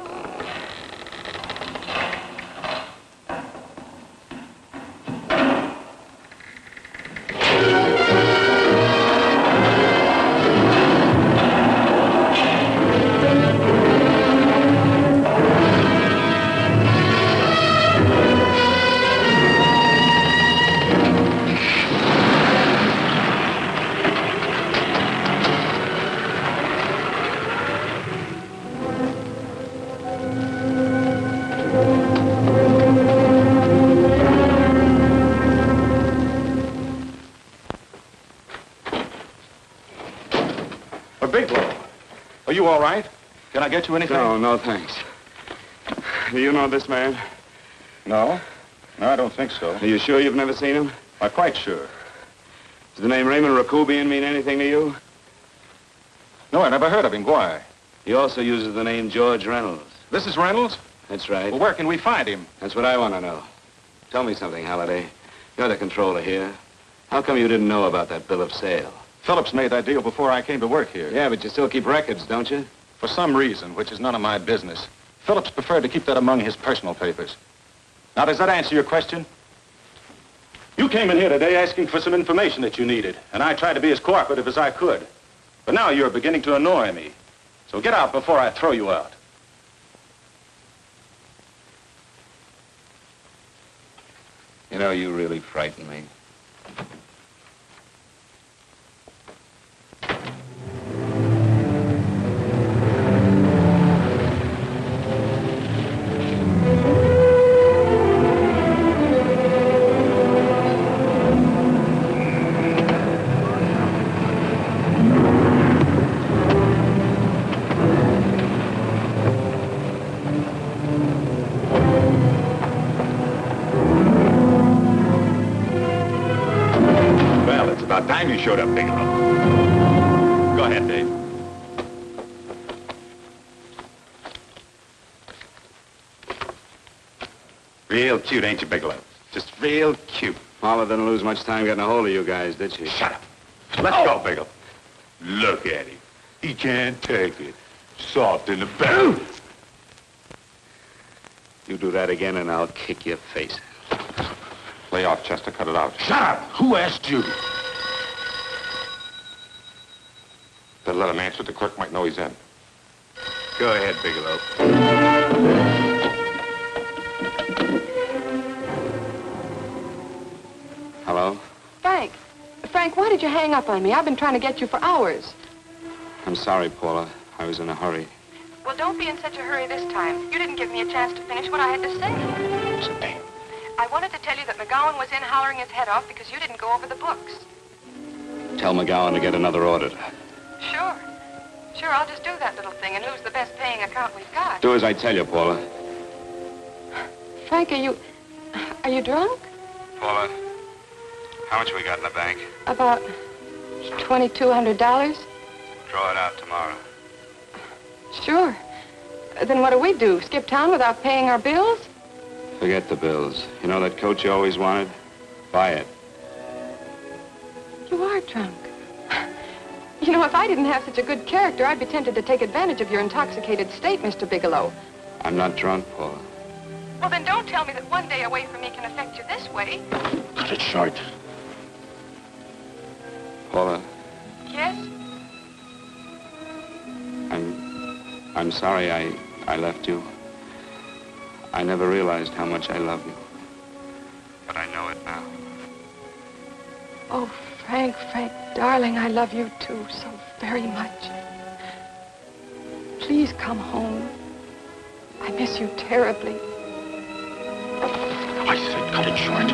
Bigelow, are you all right? Can I get you anything? No, thanks. Do you know this man? No? No, I don't think so. Are you sure you've never seen him? I'm quite sure. Does the name Raymond Rakubian mean anything to you? No, I never heard of him. Why? He also uses the name George Reynolds. This is Reynolds? That's right. Well, where can we find him? That's what I want to know. Tell me something, Halliday. You're the controller here. How come you didn't know about that bill of sale? Phillips made that deal before I came to work here. Yeah, but you still keep records, don't you? For some reason, which is none of my business, Phillips preferred to keep that among his personal papers. Now, does that answer your question? You came in here today asking for some information that you needed, and I tried to be as cooperative as I could. But now you're beginning to annoy me. So get out before I throw you out. You know, you really frighten me. you showed up, Bigelow. Go ahead, Dave. Real cute, ain't you, Bigelow? Just real cute. Paula didn't lose much time getting a hold of you guys, did she? Shut up. Let's go, Bigelow. Look at him. He can't take it. Soft in the belly. You do that again and I'll kick your face. Lay off, Chester. Cut it out. Shut up! Who asked you? Better let him answer. The clerk might know he's in. Go ahead, Bigelow. Hello? Frank. Frank, why did you hang up on me? I've been trying to get you for hours. I'm sorry, Paula. I was in a hurry. Well, don't be in such a hurry this time. You didn't give me a chance to finish what I had to say. What's the pain? I wanted to tell you that McGowan was in hollering his head off because you didn't go over the books. Tell McGowan to get another auditor. Sure. Sure, I'll just do that little thing and lose the best paying account we've got. Do as I tell you, Paula. Frank, are you drunk? Paula, how much we got in the bank? About $2,200. Draw it out tomorrow. Sure. Then what do? Skip town without paying our bills? Forget the bills. You know that coat you always wanted? Buy it. You are drunk. You know, if I didn't have such a good character, I'd be tempted to take advantage of your intoxicated state, Mr. Bigelow. I'm not drunk, Paula. Well, then don't tell me that one day away from me can affect you this way. Cut it short. Paula, Yes? I'm sorry I left you. I never realized how much I love you. But I know it now. Oh, Frank, darling, I love you too so very much. Please come home. I miss you terribly. I said cut it short.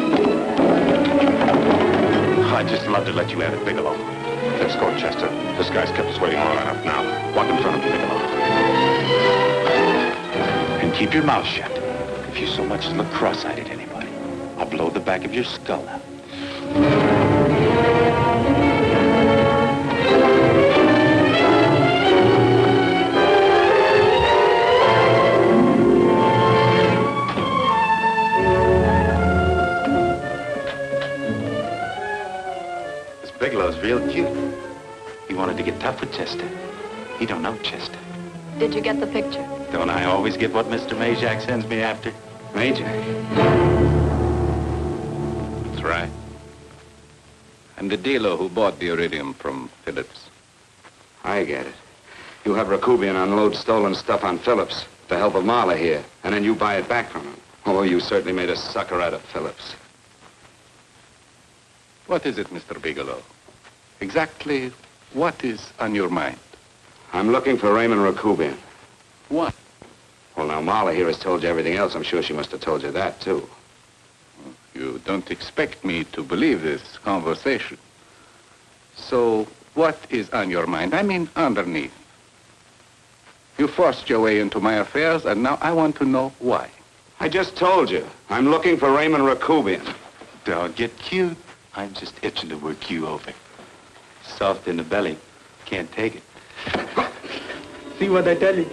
I'd just love to let you have it, Bigelow. Let's go, Chester. This guy's kept us waiting long enough now. Walk in front of me, Bigelow. And keep your mouth shut. If you so much as look cross-eyed at anybody, I'll blow the back of your skull out. Bigelow's real cute. He wanted to get tough with Chester. He don't know Chester. Did you get the picture? Don't I always get what Mr. Majak sends me after? Majak? That's right. I'm the dealer who bought the iridium from Phillips. I get it. You have Rakubian unload stolen stuff on Phillips with the help of Marla here, and then you buy it back from him. Oh, you certainly made a sucker out of Phillips. What is it, Mr. Bigelow? Exactly what is on your mind? I'm looking for Raymond Rakubian. What? Well, now, Marla here has told you everything else. I'm sure she must have told you that, too. You don't expect me to believe this conversation. So, what is on your mind? I mean, underneath. You forced your way into my affairs, and now I want to know why. I just told you. I'm looking for Raymond Rakubian. Don't get cute. I'm just itching to work you over. Soft in the belly. Can't take it. See what I tell you?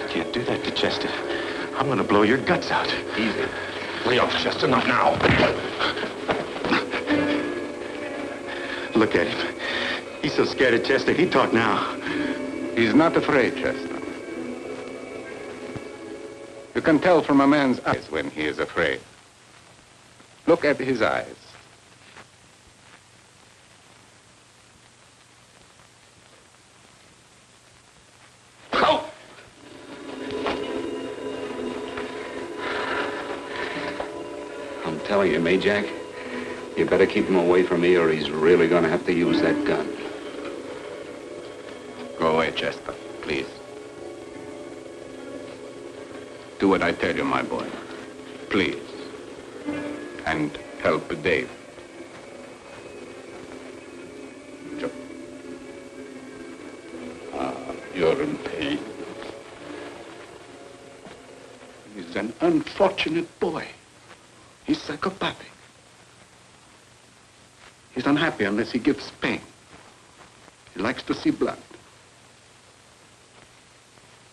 Can't do that to Chester. I'm gonna blow your guts out. Easy. Lay off, Chester, not now. Look at him. He's so scared of Chester, he'd talk now. He's not afraid, Chester. You can tell from a man's eyes when he is afraid. Look at his eyes. Oh! I'm telling you, Majak, you better keep him away from me or he's really going to have to use that gun. Go away, Chester, please. Do what I tell you, my boy. Please. And help Dave. You're He's an unfortunate boy. He's psychopathic. He's unhappy unless he gives pain. He likes to see blood.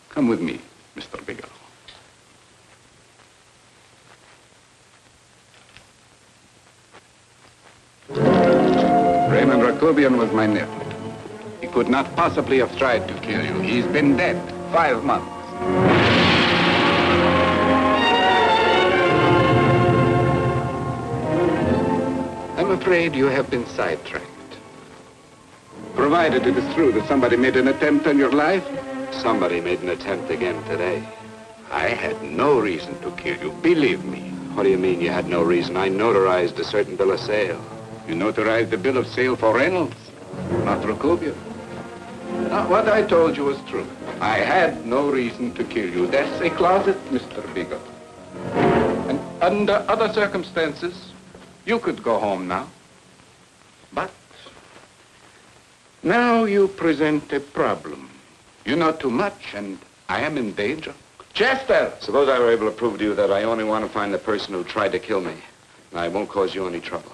Come with me, Mr. Bigelow. Raymond Rakubian was my nephew. He could not possibly have tried to kill you. He's been dead 5 months. I'm afraid you have been sidetracked. Provided it is true that somebody made an attempt on your life, somebody made an attempt again today. I had no reason to kill you, believe me. What do you mean you had no reason? I notarized a certain bill of sale. You notarized the bill of sale for Reynolds, not Rakubian. Now, what I told you was true. I had no reason to kill you. That's a closet, Mr. Bigelow. And under other circumstances, you could go home now. But now you present a problem. You know too much, and I am in danger. Chester! Suppose I were able to prove to you that I only want to find the person who tried to kill me. And I won't cause you any trouble.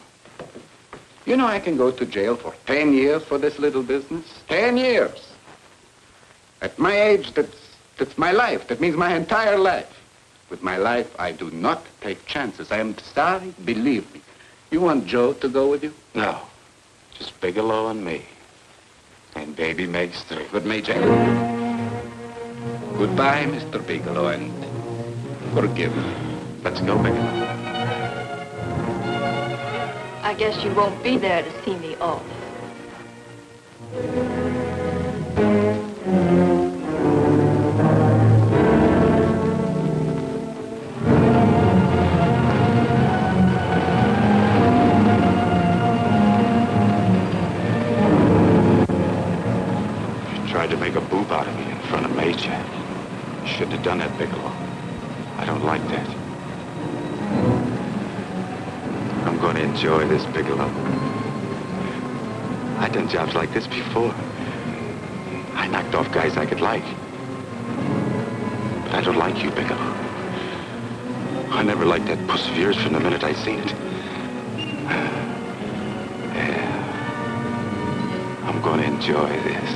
You know I can go to jail for 10 years for this little business. 10 years. At my age, that's my life. That means my entire life. With my life, I do not take chances. I am sorry, believe me. You want Joe to go with you? No. Just Bigelow and me. And baby makes 3. But Major, goodbye, Mr. Bigelow, and forgive me. Let's go, Bigelow. I guess you won't be there to see me off. Tried to make a boob out of me in front of Major. Shouldn't have done that, Bigelow. I don't like that. I'm going to enjoy this, Bigelow. I've done jobs like this before. I knocked off guys I could like. But I don't like you, Bigelow. I never liked that puss of yours from the minute I seen it. Yeah. I'm going to enjoy this.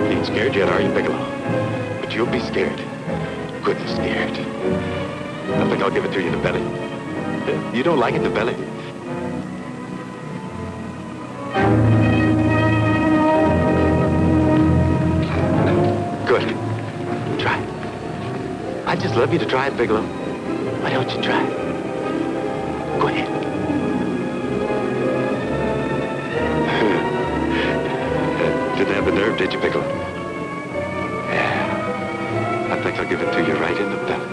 Ain't scared yet, are you, Bigelow? But you'll be scared. Good and scared. I think I'll give it to you in the belly. You don't like it in the belly? Good. Try it. I'd just love you to try it, Bigelow. Why don't you try it? Go ahead. Didn't have the nerve, did you, Bigelow? Yeah. I think I'll give it to you right in the belly.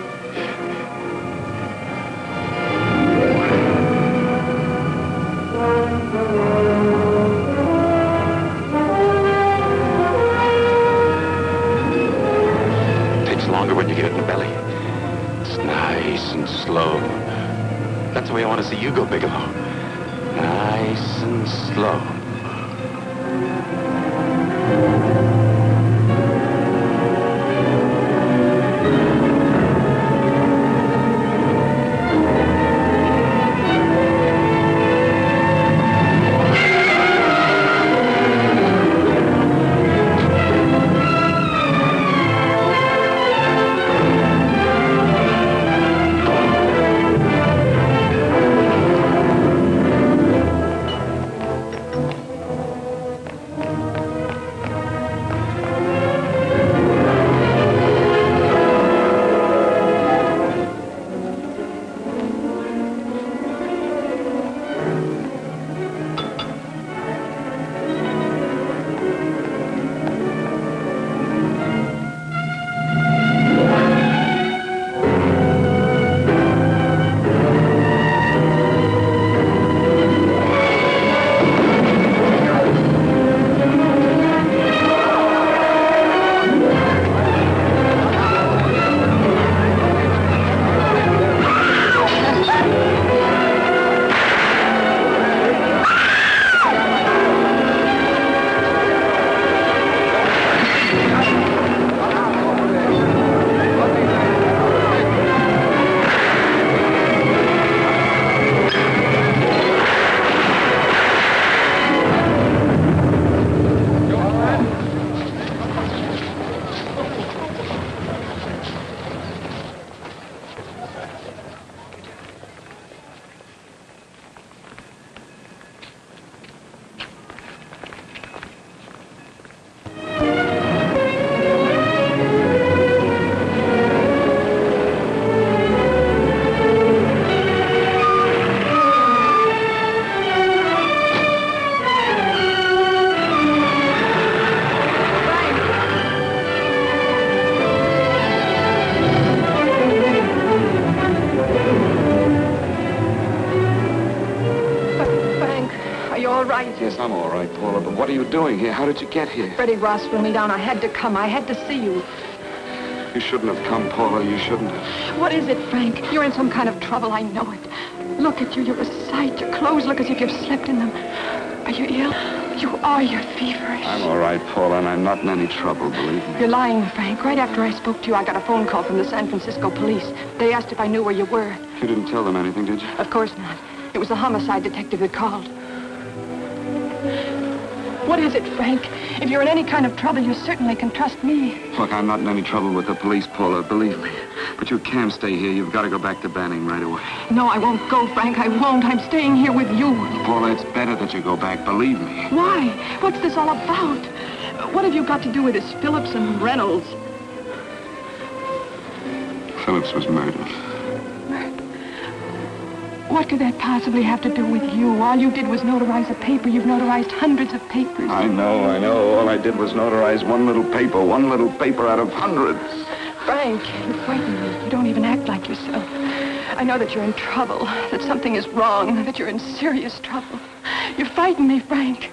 Takes longer when you get it in the belly. It's nice and slow. That's the way I want to see you go, Bigelow. Nice and slow. eyes. Yes, I'm all right, Paula, but what are you doing here? How did you get here? Freddie Ross threw me down. I had to come. I had to see you. You shouldn't have come, Paula. You shouldn't have. What is it, Frank? You're in some kind of trouble. I know it. Look at you. You're a sight. Your clothes look as if you've slept in them. Are you ill? You are. You're feverish. I'm all right, Paula, and I'm not in any trouble, believe me. You're lying, Frank. Right after I spoke to you, I got a phone call from the San Francisco police. They asked if I knew where you were. You didn't tell them anything, did you? Of course not. It was the homicide detective that called. What is it, Frank? If you're in any kind of trouble, you certainly can trust me. Look, I'm not in any trouble with the police, Paula, believe me. But you can't stay here. You've got to go back to Banning right away. No, I won't go, Frank. I won't. I'm staying here with you. Paula, it's better that you go back, believe me. Why? What's this all about? What have you got to do with this Phillips and Reynolds? Phillips was murdered. What could that possibly have to do with you? All you did was notarize a paper. You've notarized hundreds of papers. I know. All I did was notarize one little paper out of hundreds. Frank, you frighten me. You don't even act like yourself. I know that you're in trouble, that something is wrong, that you're in serious trouble. You frighten me, Frank.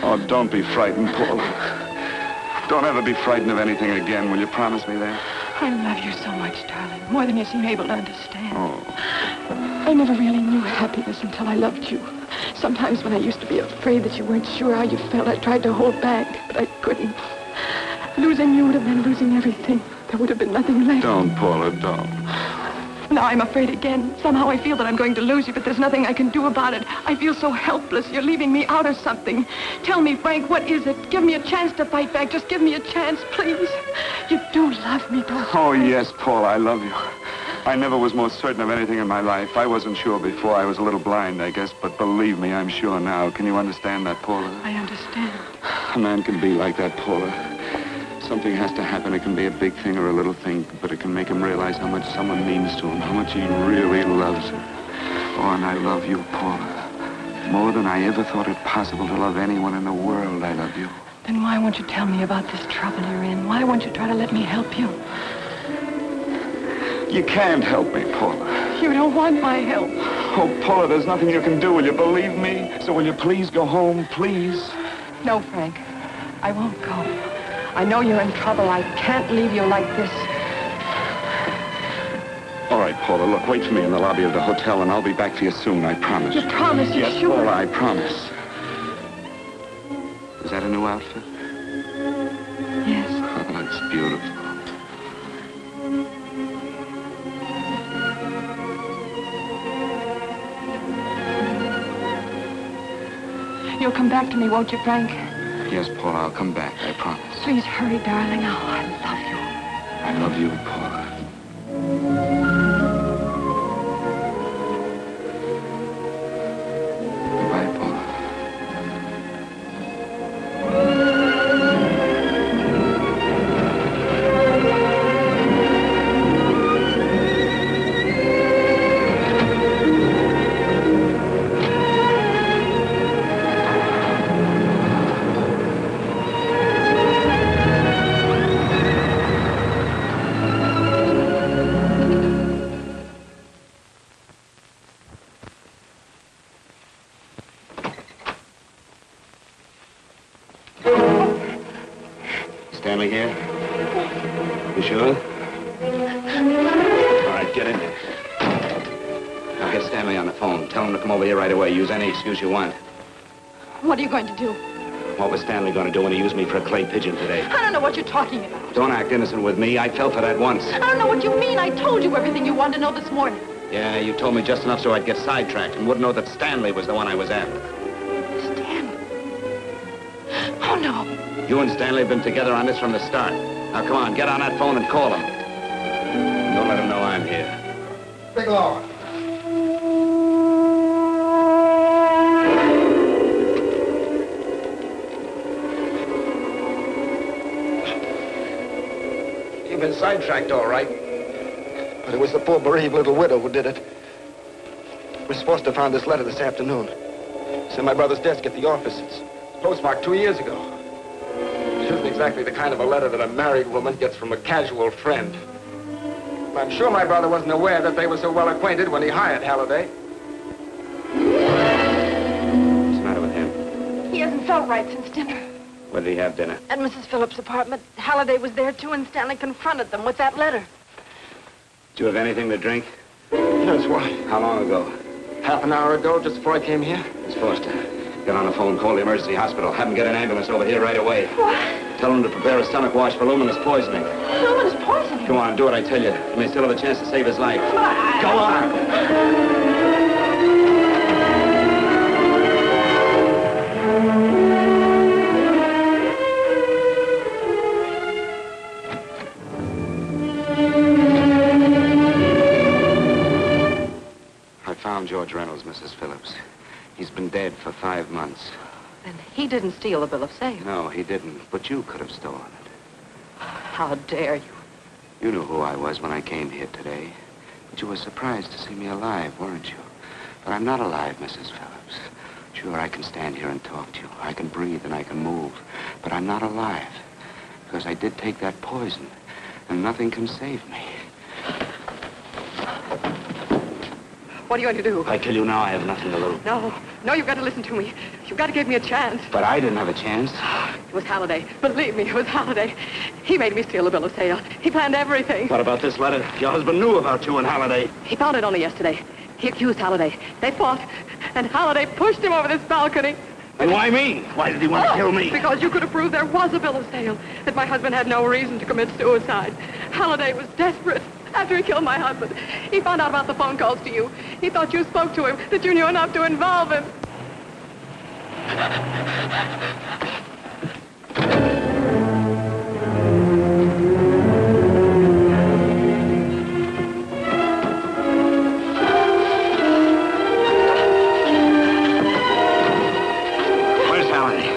Oh, don't be frightened, Paula. Don't ever be frightened of anything again. Will you promise me that? I love you so much, darling, more than you seem able to understand. Oh. I never really knew happiness until I loved you. Sometimes when I used to be afraid that you weren't sure how you felt, I tried to hold back, but I couldn't. Losing you would have been losing everything. There would have been nothing left. Don't, Paula, don't. Now I'm afraid again. Somehow I feel that I'm going to lose you, but there's nothing I can do about it. I feel so helpless. You're leaving me out of something. Tell me, Frank, what is it? Give me a chance to fight back. Just give me a chance, please. You do love me, don't you? Oh, yes, Paula, I love you. I never was more certain of anything in my life. I wasn't sure before. I was a little blind, I guess, but believe me, I'm sure now. Can you understand that, Paula? I understand. A man can be like that, Paula. Something has to happen. It can be a big thing or a little thing, but it can make him realize how much someone means to him, how much he really loves her. Oh, and I love you, Paula. More than I ever thought it possible to love anyone in the world, I love you. Then why won't you tell me about this trouble you're in? Why won't you try to let me help you? You can't help me, Paula. You don't want my help. Oh, Paula, there's nothing you can do. Will you believe me? So will you please go home, please? No, Frank. I won't go. I know you're in trouble. I can't leave you like this. All right, Paula, look, wait for me in the lobby of the hotel, and I'll be back for you soon, I promise. You promise? You're yes, sure? Paula, I promise. Is that a new outfit? Yes. Oh, it's beautiful. You'll come back to me, won't you, Frank? Yes, Paula, I'll come back, I promise. Please hurry, darling. Oh, I love you. I love you, Paula. Goodbye, Paula. Stanley here? You sure? All right, get in there. Now get Stanley on the phone. Tell him to come over here right away. Use any excuse you want. What are you going to do? What was Stanley going to do when he used me for a clay pigeon today? I don't know what you're talking about. Don't act innocent with me. I fell for that once. I don't know what you mean. I told you everything you wanted to know this morning. Yeah, you told me just enough so I'd get sidetracked and wouldn't know that Stanley was the one I was after. Stanley? Oh, no. You and Stanley have been together on this from the start. Now, come on, get on that phone and call him. Don't let him know I'm here. Bigelow. You've been sidetracked, all right. But it was the poor bereaved little widow who did it. Miss Foster found this letter this afternoon. It's in my brother's desk at the office. It's postmarked 2 years ago. It isn't exactly the kind of a letter that a married woman gets from a casual friend. I'm sure my brother wasn't aware that they were so well acquainted when he hired Halliday. What's the matter with him? right since dinner. Where did he have dinner? At Mrs. Phillips' apartment. Halliday was there, too, and Stanley confronted them with that letter. Did you have anything to drink? Yes, why? How long ago? Half an hour ago, just before I came here. Miss Foster, get on the phone, call the emergency hospital. Have them get an ambulance over here right away. What? Tell them to prepare a stomach wash for luminous poisoning. Luminous poisoning? Come on, do what I tell you. You may still have a chance to save his life. Go on! I found George Reynolds, Mrs. Phillips. He's been dead for 5 months. Then he didn't steal the bill of sale. No, he didn't. But you could have stolen it. How dare you? You knew who I was when I came here today. But you were surprised to see me alive, weren't you? But I'm not alive, Mrs. Phillips. Sure, I can stand here and talk to you. I can breathe and I can move. But I'm not alive. Because I did take that poison. And nothing can save me. What are you going to do? If I kill you now, I have nothing to lose. No, you've got to listen to me. You've got to give me a chance. But I didn't have a chance. It was Halliday. Believe me, it was Halliday. He made me steal the bill of sale. He planned everything. What about this letter? Your husband knew about you and Halliday. He found it only yesterday. He accused Halliday. They fought, and Halliday pushed him over this balcony. And why me? Why did he want to kill me? Because you could have proved there was a bill of sale, that my husband had no reason to commit suicide. Halliday was desperate. After he killed my husband, he found out about the phone calls to you. He thought you spoke to him, that you knew enough to involve him. Where's Halliday?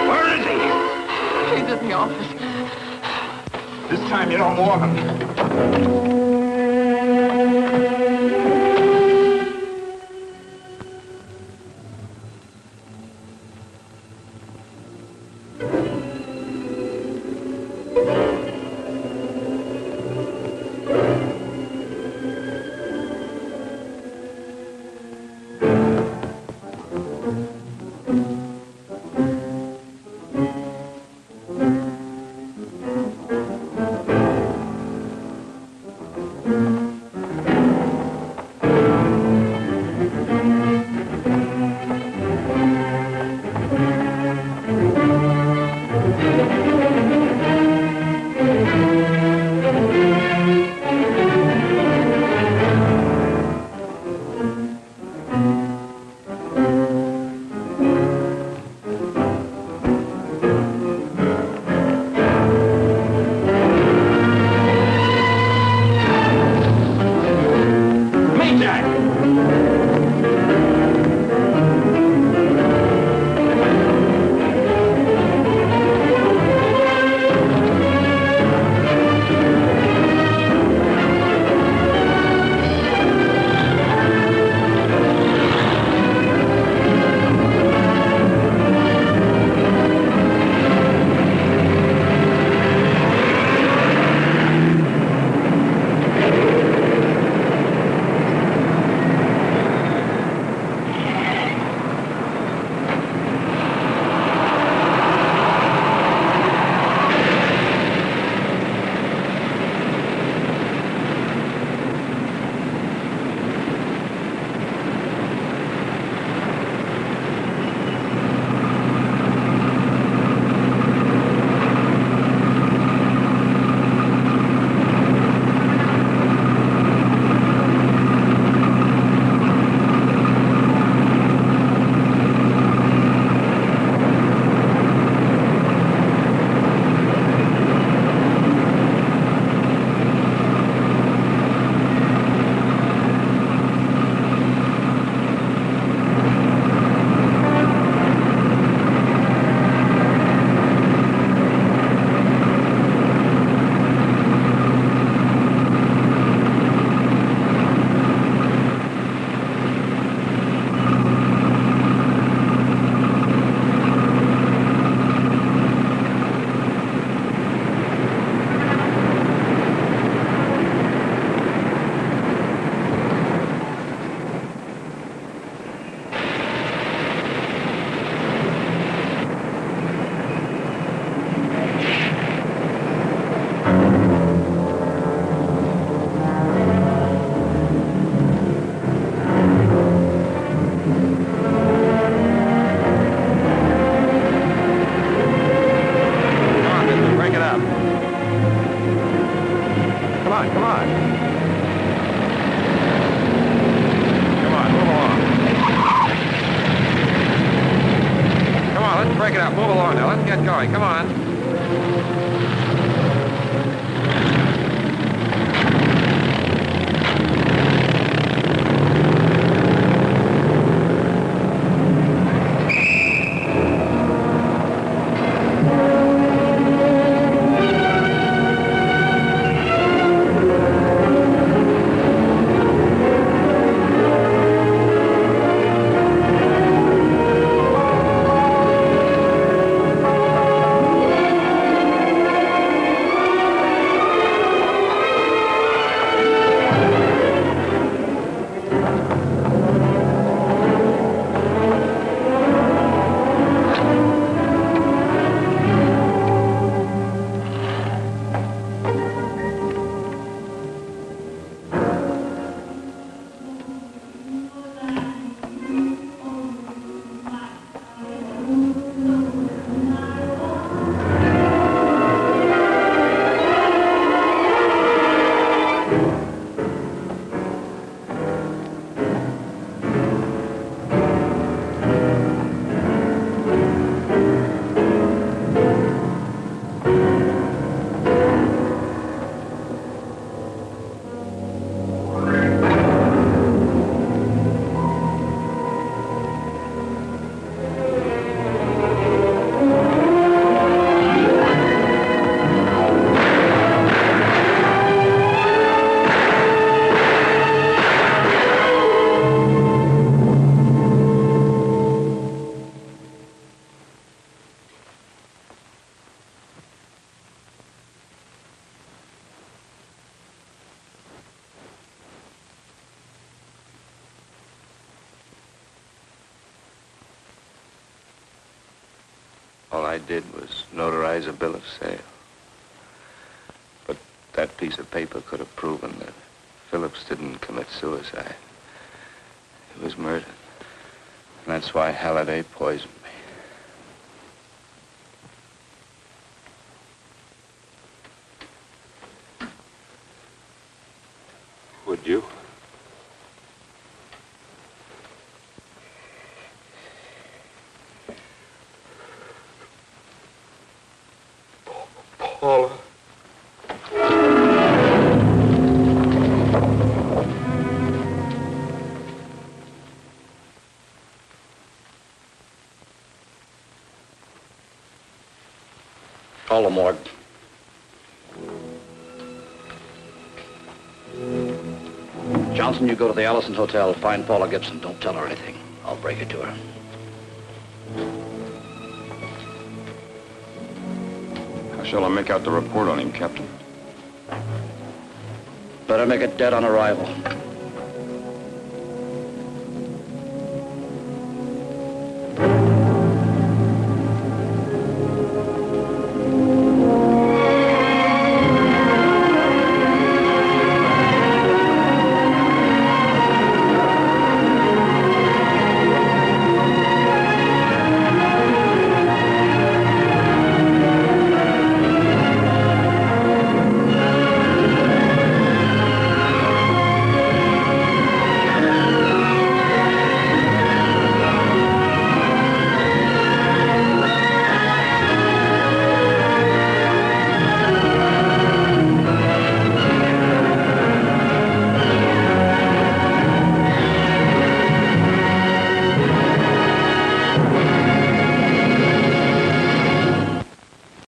Where is he? He's in the office. This time you don't warn him. break it up. Move along now. Let's get going. Come on. All I did was notarize a bill of sale. But that piece of paper could have proven that Phillips didn't commit suicide. He was murdered. And that's why Halliday poisoned me. Would you? Paula. Call the morgue. Johnson, you go to the Allison Hotel. Find Paula Gibson. Don't tell her anything. I'll break it to her. How shall I make out the report on him, Captain? Better make it dead on arrival.